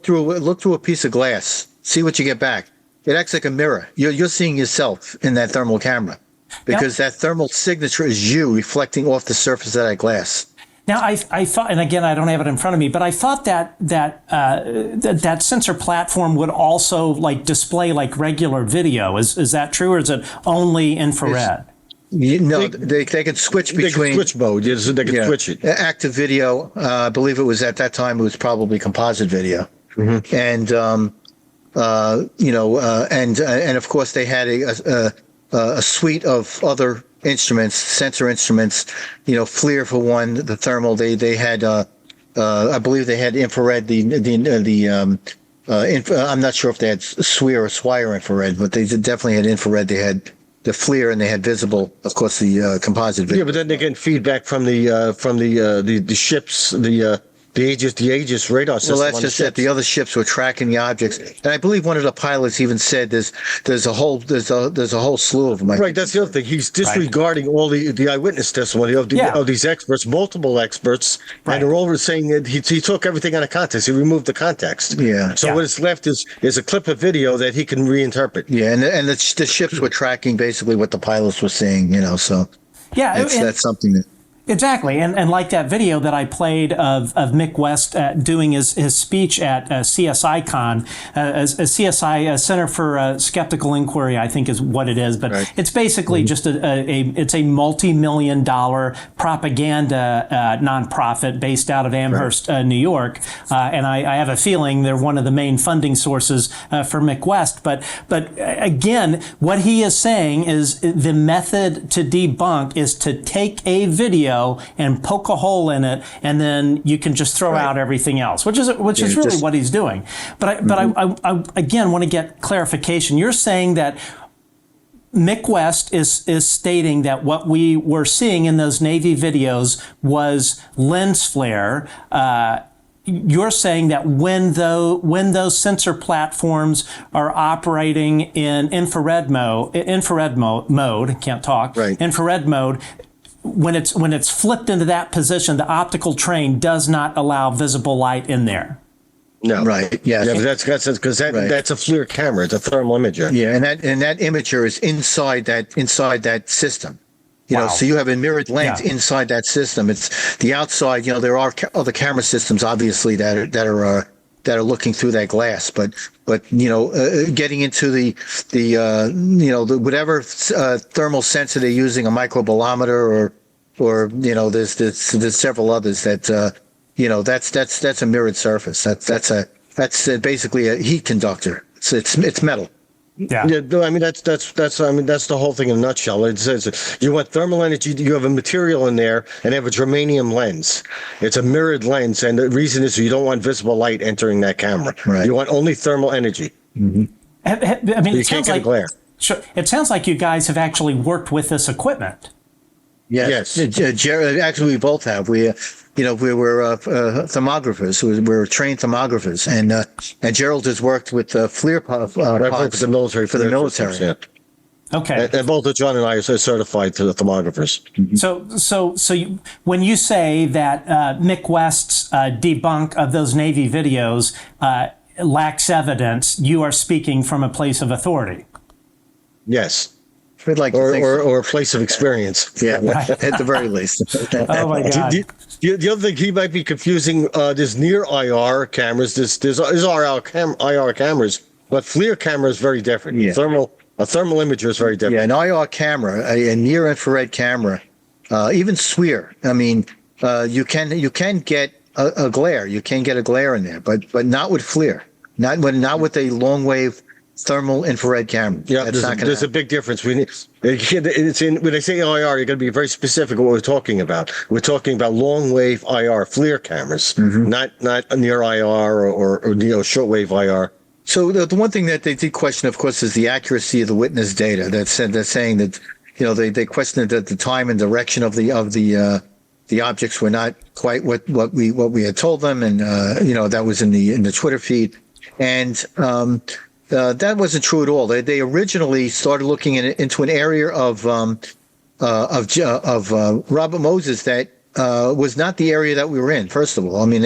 through a piece of glass, see what you get back. It acts like a mirror. You're seeing yourself in that thermal camera because that thermal signature is you reflecting off the surface of that glass. Now, I thought, and again, I don't have it in front of me, but I thought that sensor platform would also display regular video. Is that true, or is it only infrared? They can switch between. They can switch mode. Yes, they can switch it. Active video. I believe it was at that time. It was probably composite video, and and of course they had a suite of other instruments, sensor instruments, FLIR for one, the thermal. They had, I believe they had infrared. I'm not sure if they had SWIR or SWIRE infrared, but they definitely had infrared. They had the FLIR and they had visible, of course, the composite video. Yeah, but then they get feedback from the ships, the Aegis radar system. Well, that's just it. The other ships were tracking the objects, and I believe one of the pilots even said there's a whole slew of them. Right, that's the other thing. He's disregarding all the eyewitness testimony of these experts, multiple experts, and they're all saying that he took everything out of context. He removed the context. Yeah. So what is left is a clip of video that he can reinterpret. Yeah, and the ships were tracking basically what the pilots were saying. So that's something that. Exactly, and like that video that I played of Mick West doing his speech at CSI Con, CSI Center for Skeptical Inquiry, I think is what it is, but it's basically just it's a multi-million-dollar propaganda nonprofit based out of Amherst, New York, and I have a feeling they're one of the main funding sources for Mick West. But again, what he is saying is the method to debunk is to take a video and poke a hole in it, and then you can just throw out everything else, which is really what he's doing. But I again want to get clarification. You're saying that Mick West is stating that what we were seeing in those Navy videos was lens flare. You're saying that when those sensor platforms are operating in infrared mode, infrared mode, when it's flipped into that position, the optical train does not allow visible light in there. No. Right. Yes. Yeah, but that's because that's a FLIR camera. It's a thermal imager. Yeah, and that imager is inside that system. You know, Wow. so you have a mirrored lens Yeah. inside that system. It's the outside. You know, there are other camera systems, obviously, that are looking through that glass. But you know, getting into the whatever thermal sensor they're using, a microbolometer or you know, there's several others that you know, that's a mirrored surface. That's basically a heat conductor. It's metal. Yeah. Yeah, I mean that's the whole thing in a nutshell. It says you want thermal energy. You have a material in there and have a germanium lens. It's a mirrored lens, and the reason is you don't want visible light entering that camera. Right. You want only thermal energy. Mm-hmm. I mean, You it can't sounds get like glare. Sure. It sounds like you guys have actually worked with this equipment. Yes. Jerry, actually, we both have. We were thermographers. We're trained thermographers, and Gerald has worked with FLIR pods For the military. for the military. systems, yeah. Okay. And both John and I are certified to the thermographers. So when you say that Mick West's debunk of those Navy videos lacks evidence, you are speaking from a place of authority. Yes. We'd like to think so. Or a place of experience. Yeah, at the very least. Oh my God. The other thing he might be confusing, there's near IR cameras, there's IR cameras, but FLIR camera is very different. Yeah. A thermal imager is very different. Yeah, an IR camera, a near infrared camera, even SWIR. I mean, you can get a glare. You can get a glare in there, but not with FLIR. Not with a long wave thermal infrared camera. Yeah, there's a big difference. When I say IR, you're going to be very specific what we're talking about. We're talking about long wave IR FLIR cameras, not near IR or shortwave IR. So the one thing that they did question, of course, is the accuracy of the witness data. They're saying that they questioned that the time and direction of the objects were not quite what we had told them, and that was in the Twitter feed, and that wasn't true at all. They originally started looking into an area of Robert Moses that was not the area that we were in. First of all, I mean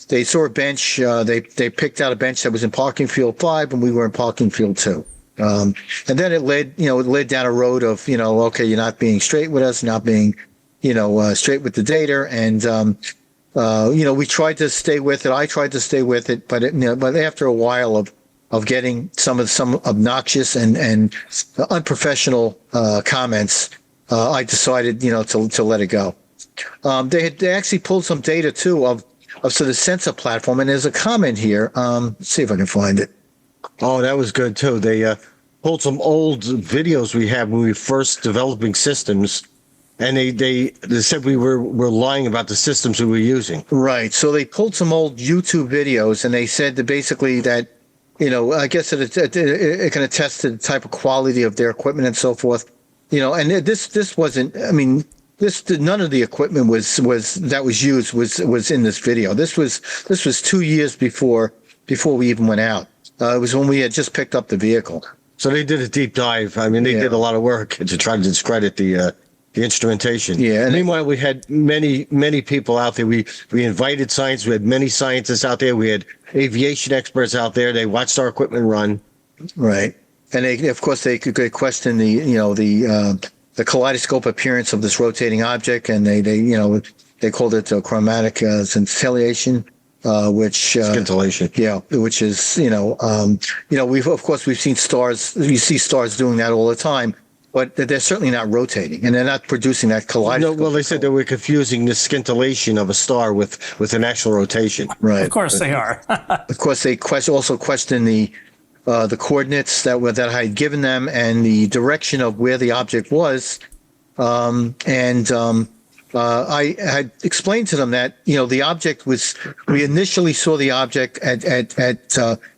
they saw a bench. They picked out a bench that was in parking field 5, and we were in parking field 2. And then it led down a road of okay, you're not being straight with us, not being straight with the data, and we tried to stay with it. I tried to stay with it, but after a while of getting some obnoxious and unprofessional comments, I decided to let it go. They actually pulled some data too of the sensor platform, and there's a comment here. Let's see if I can find it. Oh, that was good too. They pulled some old videos we had when we were first developing systems, and they said we were lying about the systems we were using. Right. So they pulled some old YouTube videos, and they said that basically that I guess it can attest to the type of quality of their equipment and so forth. And this wasn't. I mean, none of the equipment was used was in this video. This was 2 years before we even went out. It was when we had just picked up the vehicle. So they did a deep dive. I mean, they did a lot of work to try to discredit the instrumentation. Yeah. And meanwhile, we had many people out there. We invited scientists. We had many scientists out there. We had aviation experts out there. They watched our equipment run. Right. And they question the kaleidoscope appearance of this rotating object, and they called it chromatic scintillation, which scintillation. Yeah, which is we've seen stars. You see stars doing that all the time. But they're certainly not rotating, and they're not producing that kaleidoscope. No, well, they said they were confusing the scintillation of a star with an actual rotation. Right. Of course they are. Of course, they also question the coordinates that I had given them and the direction of where the object was. I had explained to them that the object was. We initially saw the object at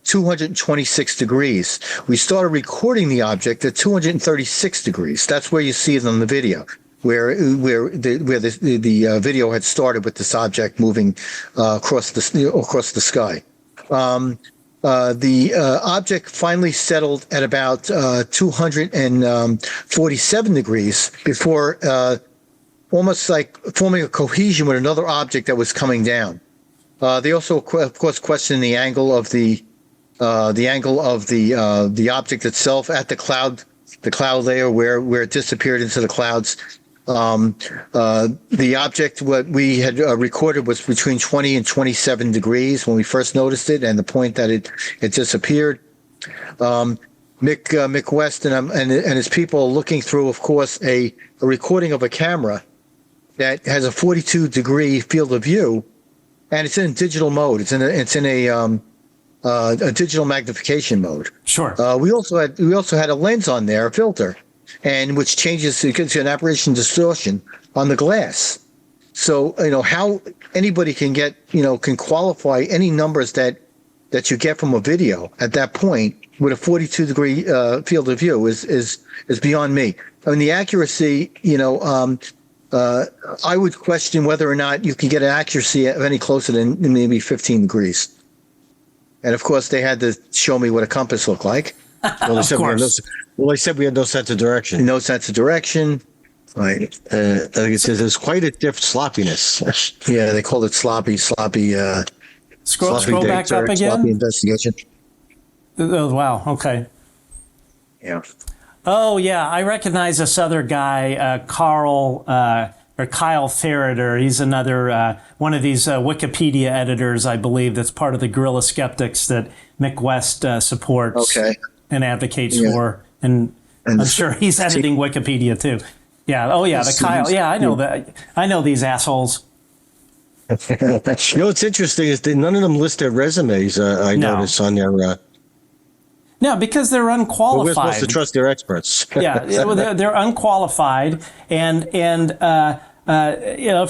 226 degrees. We started recording the object at 236 degrees. That's where you see it on the video, where the video had started with this object moving across the sky. The object finally settled at about 247 degrees before almost like forming a cohesion with another object that was coming down. They also, of course, questioned the angle of the object itself at the cloud layer where it disappeared into the clouds. The object, what we had recorded, was between 20 and 27 degrees when we first noticed it, and the point that it disappeared. Mick West and his people are looking through, of course, a recording of a camera that has a 42-degree field of view, and it's in digital mode. It's in a digital magnification mode. Sure. We also had a lens on there, a filter, and which changes to an aberration distortion on the glass. So how anybody can can qualify any numbers that you get from a video at that point with a 42-degree field of view is beyond me. I mean, the accuracy, I would question whether or not you can get an accuracy of any closer than maybe 15 degrees. And of course, they had to show me what a compass looked like. Well, they said we had no sense of direction. No sense of direction. Right. I think it says there's quite a different sloppiness. Yeah, they called it sloppy. Scroll sloppy back up again. Sloppy investigation. Oh, wow. Okay. Yeah. Oh, yeah. I recognize this other guy, Kyle Ferreter. He's another one of these Wikipedia editors, I believe, that's part of the guerrilla skeptics that Mick West supports and advocates for. And I'm sure he's editing Wikipedia too. Yeah. Oh, yeah. The Kyle. Yeah, I know that. I know these assholes. What's interesting is that none of them list their resumes. I notice on their. No, because they're unqualified. Well, we're supposed to trust their experts. Yeah, they're unqualified, and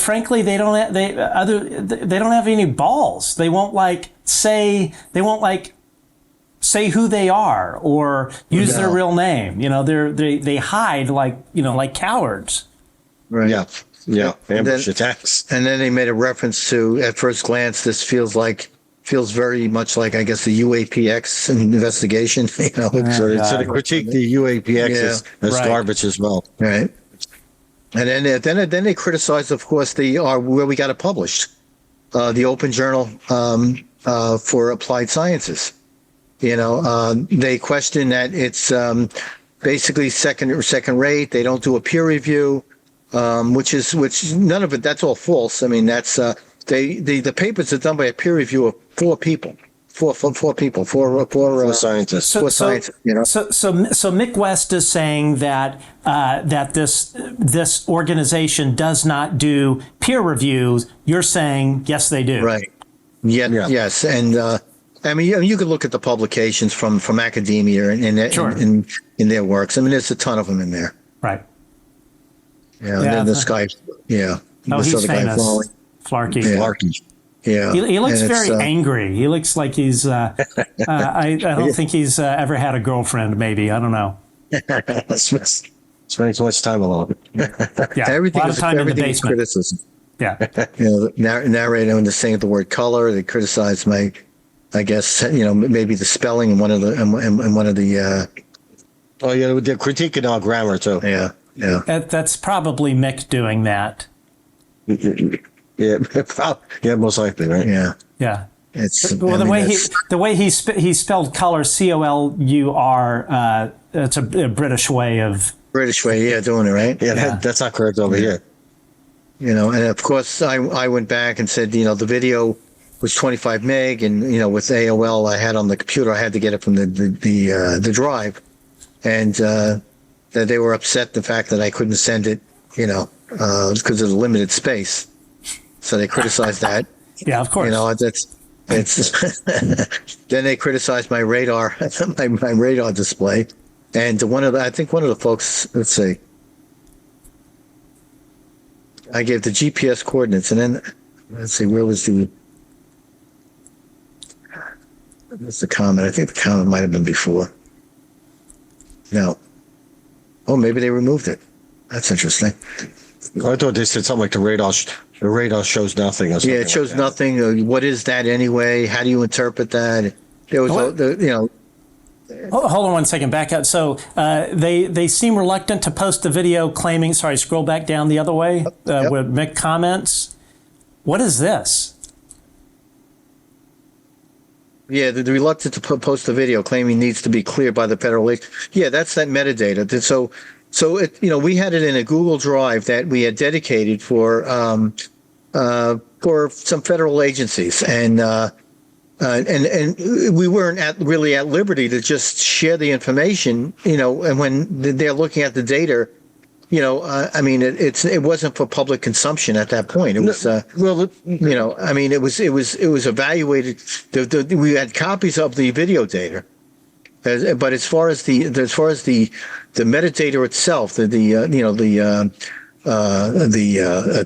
frankly, they don't have any balls. They won't say who they are or use their real name. They hide like cowards. Right. Yeah. Ambush attacks. And then they made a reference to, at first glance, this feels very much like, I guess, the UAPX investigation. So they critique the UAPX as garbage as well. Right. And then they criticized, of course, where we got it published, the Open Journal for Applied Sciences. They question that it's basically second rate. They don't do a peer review, which none of it. That's all false. I mean, that's the papers are done by a peer review of four people. Four scientists. So Mick West is saying that this organization does not do peer reviews. You're saying yes, they do. Right. Yeah. Yes, and you could look at the publications from academia and in their works. I mean, there's a ton of them in there. Right. Yeah. And then this guy. Yeah. Oh, he's famous. Flarkey. Yeah. He looks very angry. He looks like he's. I don't think he's ever had a girlfriend. Maybe, I don't know. Spending so much time alone. Yeah, everything a lot of time in the basement. Criticism. Yeah. The narrator when they're saying the word color, they criticize my, I guess, maybe the spelling in one of the they're critiquing our grammar too. Yeah. That's probably Mick doing that. Yeah, most likely, right? Yeah. The way he spelled color, COLUR. It's a British way of doing it, right? Yeah, that's not correct over here. And of course I went back and said, the video was 25 meg, and with AOL I had on the computer, I had to get it from the drive, and that they were upset the fact that I couldn't send it, because of the limited space. So they criticized that. Yeah, of course. It's then they criticized my radar, my radar display, and one of the folks, let's see, I gave the GPS coordinates, and then let's see, where's the comment? I think the comment might have been before. No. Oh, maybe they removed it. That's interesting. I thought they said something like the radar shows nothing. Or something. Yeah, it shows nothing. What is that anyway? How do you interpret that? There was, Hold on one second, back up. So they seem reluctant to post the video claiming, sorry, scroll back down the other way, where Mick comments. What is this? Yeah, the reluctant to post the video claiming needs to be cleared by the federal agency. Yeah, that's that metadata. So it, we had it in a Google Drive that we had dedicated for some federal agencies, and we weren't really at liberty to just share the information, and when they're looking at the data, it wasn't for public consumption at that point. It was, it was evaluated. We had copies of the video data, but as far as the metadata itself, the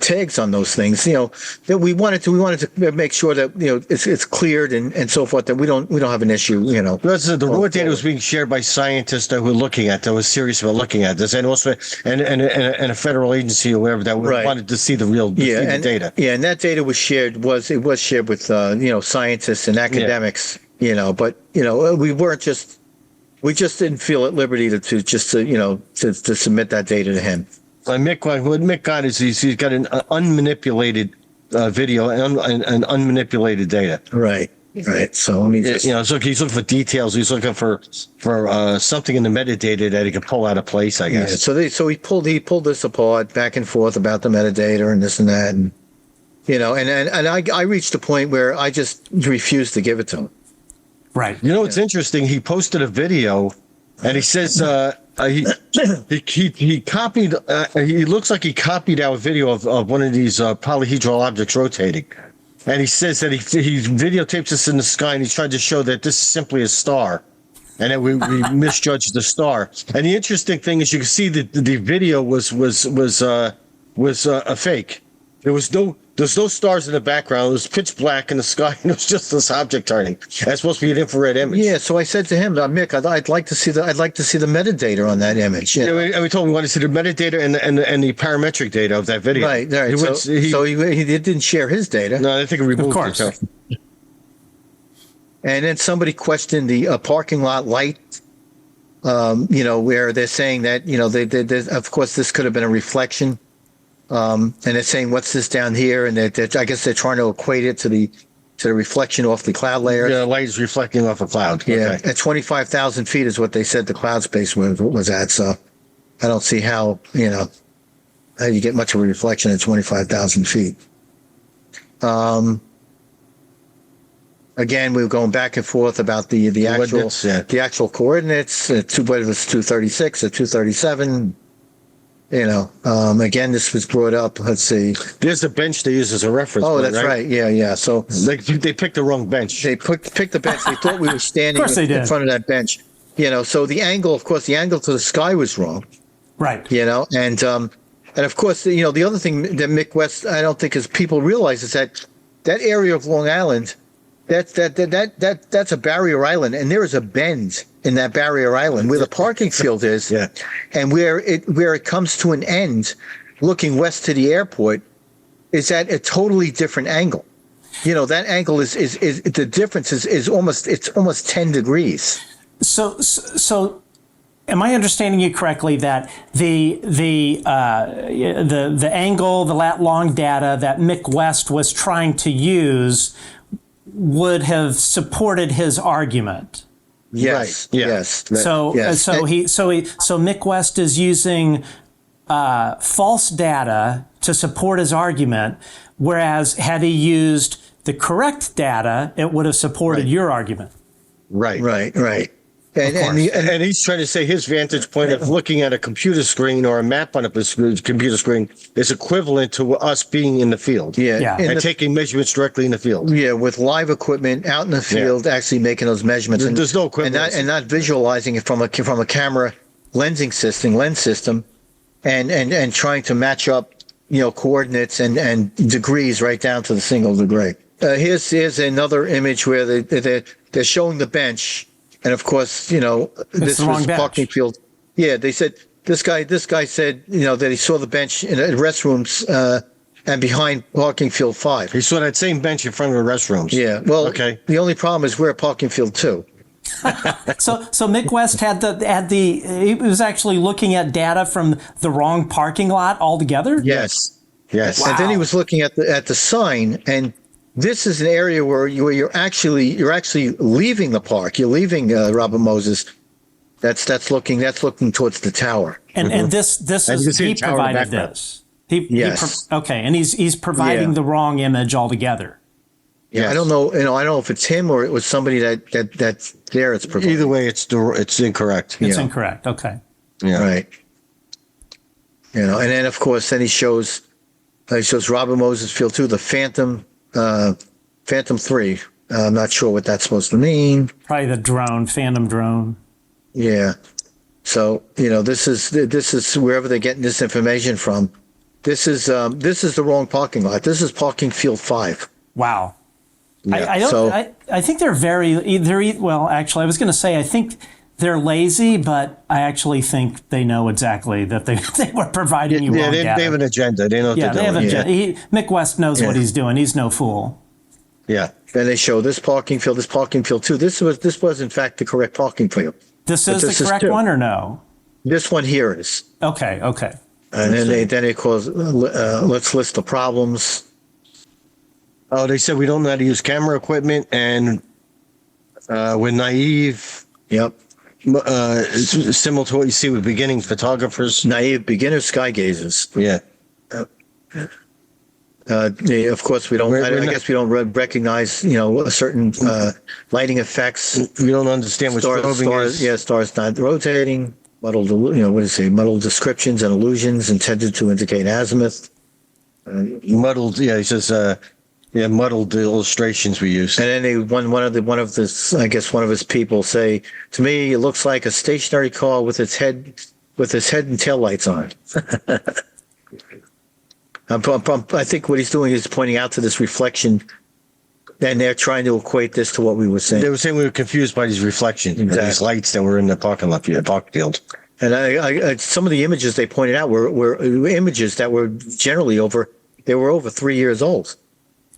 tags on those things, that we wanted to make sure that it's cleared and so forth, that we don't have an issue. The raw data was being shared by scientists that were looking at, that was serious about looking at this, and also and a federal agency or whatever that wanted to see the real data. Yeah, and that data was shared with scientists and academics. But we just didn't feel at liberty to submit that data to him. What Mick got is he's got an unmanipulated video and unmanipulated data. Right. So let me just, so he's looking for details. He's looking for something in the metadata that he can pull out of place, I guess. Yeah, so he pulled this apart back and forth about the metadata and this and that, and I reached a point where I just refused to give it to him. Right. It's interesting. He posted a video, and he says he copied. He looks like he copied our video of one of these polyhedral objects rotating, and he says that he videotapes this in the sky, and he's trying to show that this is simply a star, and that we misjudged the star. And the interesting thing is, you can see that the video was a fake. There's no stars in the background. It was pitch black in the sky, and it was just this object turning. That's supposed to be an infrared image. Yeah, so I said to him, Mick, I'd like to see the metadata on that image. Yeah, and we told him we wanted to see the metadata and the parametric data of that video. Right. So he didn't share his data. No, I think he removed it. Of course. And then somebody questioned the parking lot light, where they're saying that they of course this could have been a reflection. And they're saying, what's this down here? And I guess they're trying to equate it to the reflection off the cloud layer. Yeah, light is reflecting off a cloud. Yeah, Okay. at 25,000 feet is what they said the cloud space was at. So I don't see how you get much of a reflection at 25,000 feet. Again, we were going back and forth about the actual coordinates. Whether it was 236 or 237. Again, this was brought up. Let's see. There's the bench they use as a reference. Oh, that's right. Yeah. So they picked the wrong bench. They picked the bench. They thought we were standing in front of that bench. So the angle to the sky was wrong. Right. And of course, the other thing that Mick West, I don't think people realize, is that area of Long Island, that's a barrier island, and there is a bend in that barrier island where the parking field is, and where it comes to an end, looking west to the airport, is at a totally different angle. That angle is the difference is almost 10 degrees. So am I understanding you correctly that the angle, the lat long data that Mick West was trying to use would have supported his argument? Yes. Right. Yes. So Mick West is using false data to support his argument, whereas had he used the correct data, it would have supported your argument. Right. And he's trying to say his vantage point of looking at a computer screen or a map on a computer screen is equivalent to us being in the field. And taking measurements directly in the field. Yeah, with live equipment out in the field, actually making those measurements. There's no equivalent. And not visualizing it from a camera lens system, and trying to match up, coordinates and degrees right down to the single degree. Here's another image where they're showing the bench. And of course, this was parking field. Yeah, they said this guy said, that he saw the bench in restrooms and behind parking field 5. He saw that same bench in front of the restrooms. Yeah. Well, the only problem is we're at parking field 2. So Mick West he was actually looking at data from the wrong parking lot altogether? Yes. Yes. Wow. And then he was looking at the sign, and this is an area where you're actually leaving the park. You're leaving Robert Moses. That's looking towards the tower. And this is he provided this. Yes. Okay, and he's providing the wrong image altogether. Yeah, yes. I don't know. I don't know if it's him or it was somebody that's there. It's provided. Either way, it's incorrect. It's incorrect. Okay. Yeah. Right. And then of course, then he shows Robert Moses Field 2, the Phantom 3. I'm not sure what that's supposed to mean. Probably the Phantom drone. Yeah. So this is wherever they're getting this information from. This is the wrong parking lot. This is parking field 5. Wow. Yeah. I think well, actually, I was going to say I think they're lazy, but I actually think they know exactly that they were providing you wrong data. They have an agenda. They know what they're doing. They have an agenda. Mick West knows what he's doing. He's no fool. Yeah. Then they show this parking field 2. This was in fact the correct parking field. This is the correct one or no? This one here is. Okay. And then they call let's list the problems. Oh, they said we don't know how to use camera equipment, and we're naive. Yep. It's similar to what you see with beginning photographers. Naive beginner sky gazers. Yeah. Of course, we don't. I guess we don't recognize, a certain lighting effects. We don't understand what strobing is. Yeah, stars not rotating. Muddled, muddled descriptions and illusions intended to indicate azimuth. Muddled. Yeah, he says. Muddled illustrations we use. And then one of his people say, to me, it looks like a stationary car with its head and tail lights on. I think what he's doing is pointing out to this reflection, and they're trying to equate this to what we were saying. They were saying we were confused by these reflections, these lights that were in the parking lot, the park field. And I some of the images they pointed out were images that were generally over 3 years old.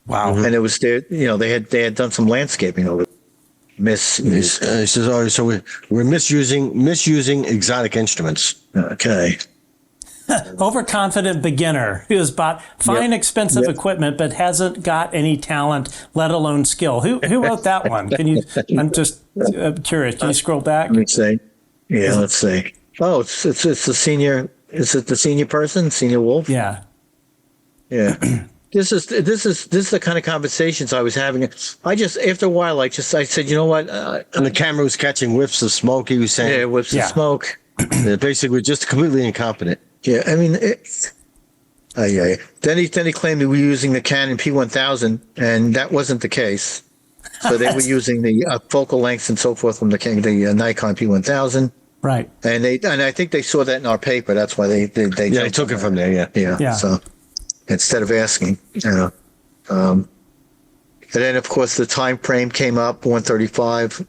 Wow. And it was they had done some landscaping over it. He says, so we're misusing exotic instruments. Okay. Overconfident beginner who has bought fine, expensive equipment but hasn't got any talent, let alone skill. Who wrote that one? I'm just curious. Can you scroll back? Let me see. Yeah, let's see. Oh, it's the senior. Is it the senior person? Senior Wolf? Yeah. Yeah. This is the kind of conversations I was having. I just, after a while, I said, you know what? And the camera was catching whiffs of smoke. He was saying, whiffs of smoke. Basically, we're just completely incompetent. Yeah, I mean, Then he claimed they were using the Canon P1000, and that wasn't the case. So they were using the focal lengths and so forth from the Nikon P1000. Right. And I think they saw that in our paper. That's why they took it from there. Yeah. So instead of asking, and then of course the time frame came up 135.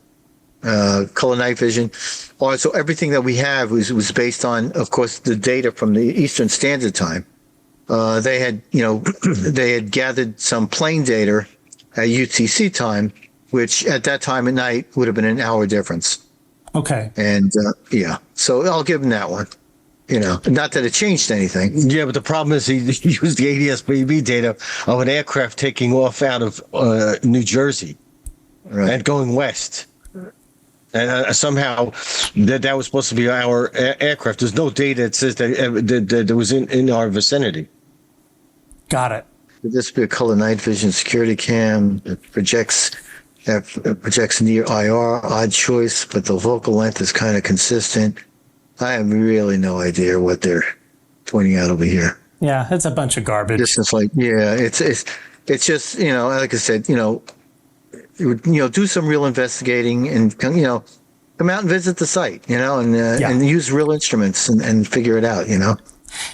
Color night vision. So everything that we have was based on, of course, the data from the Eastern Standard Time. They had gathered some plane data at UTC time, which at that time at night would have been an hour difference. Okay. And so I'll give him that one. Not that it changed anything. Yeah, but the problem is he used the ADS-BB data of an aircraft taking off out of New Jersey and going west. And somehow that was supposed to be our aircraft. There's no data that says that was in our vicinity. Got it. Could this be a color night vision security cam that projects near IR? Odd choice, but the focal length is kind of consistent. I have really no idea what they're pointing out over here. Yeah, it's a bunch of garbage. This is it's just like I said, do some real investigating and come out and visit the site, and use real instruments and figure it out,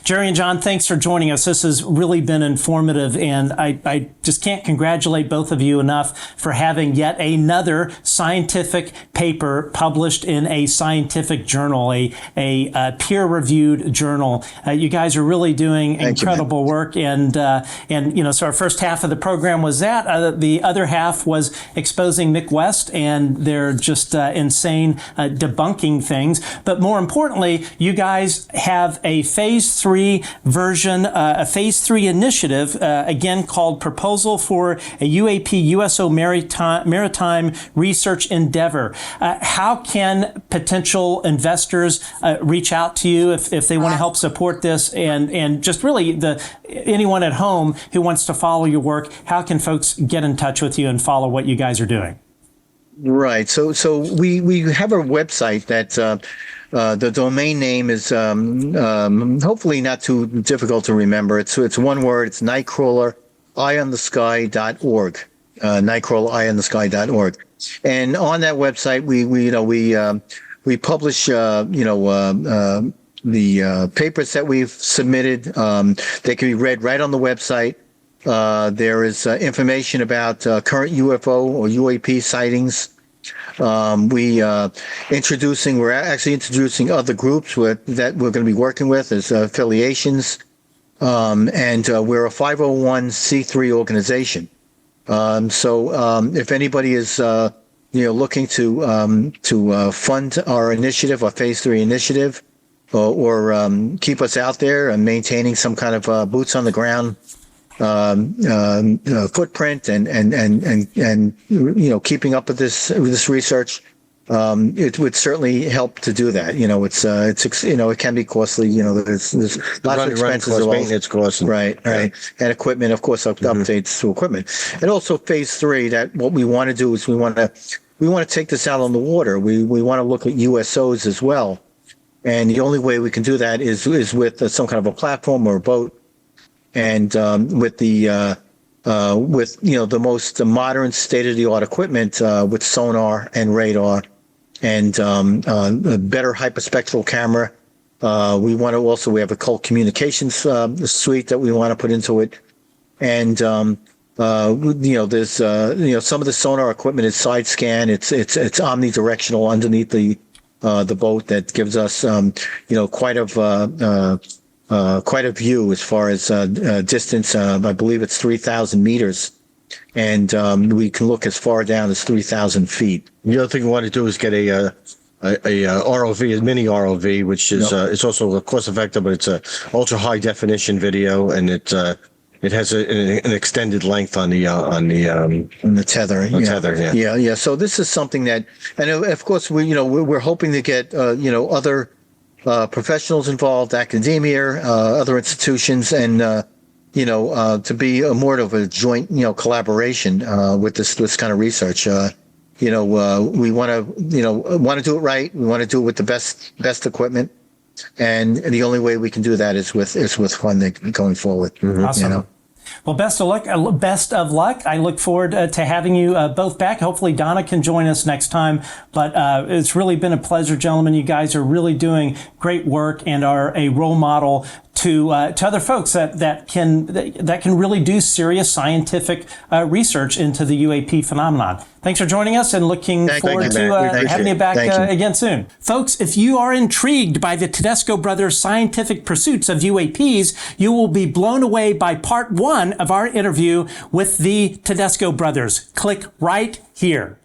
Gerry and John, thanks for joining us. This has really been informative, and I just can't congratulate both of you enough for having yet another scientific paper published in a scientific journal, a peer-reviewed journal. You guys are really doing incredible work, and so our first half of the program was that. The other half was exposing Mick West and their just insane debunking things. But more importantly, you guys have a phase 3 version, a phase 3 initiative, again called Proposal for a UAP USO Maritime Research Endeavor. How can potential investors reach out to you if they want to help support this, and just really anyone at home who wants to follow your work? How can folks get in touch with you and follow what you guys are doing? Right. So we have a website that the domain name is hopefully not too difficult to remember. It's one word. It's nightcrawlereyonthesky.org. Nightcrawlereyonthesky.org. And on that website, we publish the papers that we've submitted. They can be read right on the website. There is information about current UFO or UAP sightings. We're actually introducing other groups that we're going to be working with as affiliations. And we're a 501c3 organization. So if anybody is looking to fund our initiative, our phase 3 initiative, or keep us out there and maintaining some kind of boots on the ground footprint and keeping up with this research, it would certainly help to do that. It can be costly. There's lots of expenses, maintenance costs, right, and equipment, of course, updates to equipment, and also phase 3. That what we want to do is we want to take this out on the water. We want to look at USOs as well, and the only way we can do that is with some kind of a platform or a boat. And with the most modern state-of-the-art equipment with sonar and radar and a better hyperspectral camera, we have a cult communications suite that we want to put into it, and there's some of the sonar equipment is side scan. It's omnidirectional underneath the boat that gives us quite a view as far as distance. I believe it's 3,000 meters, and we can look as far down as 3,000 feet. The other thing we want to do is get a ROV, a mini ROV, which is it's also cost effective, but it's a ultra high definition video, and it has an extended length on the tether. Yeah. So this is something that, and of course we're hoping to get other professionals involved, academia, other institutions, and to be more of a joint collaboration with this kind of research. We want to do it right. We want to do it with the best equipment, and the only way we can do that is with funding going forward. Awesome. Well, best of luck. I look forward to having you both back. Hopefully Donna can join us next time. But it's really been a pleasure, gentlemen. You guys are really doing great work and are a role model to other folks that can really do serious scientific research into the UAP phenomenon. Thanks for joining us, and looking forward to having you back again soon. Folks, if you are intrigued by the Tedesco brothers' scientific pursuits of UAPs, you will be blown away by part 1 of our interview with the Tedesco brothers. Click right here.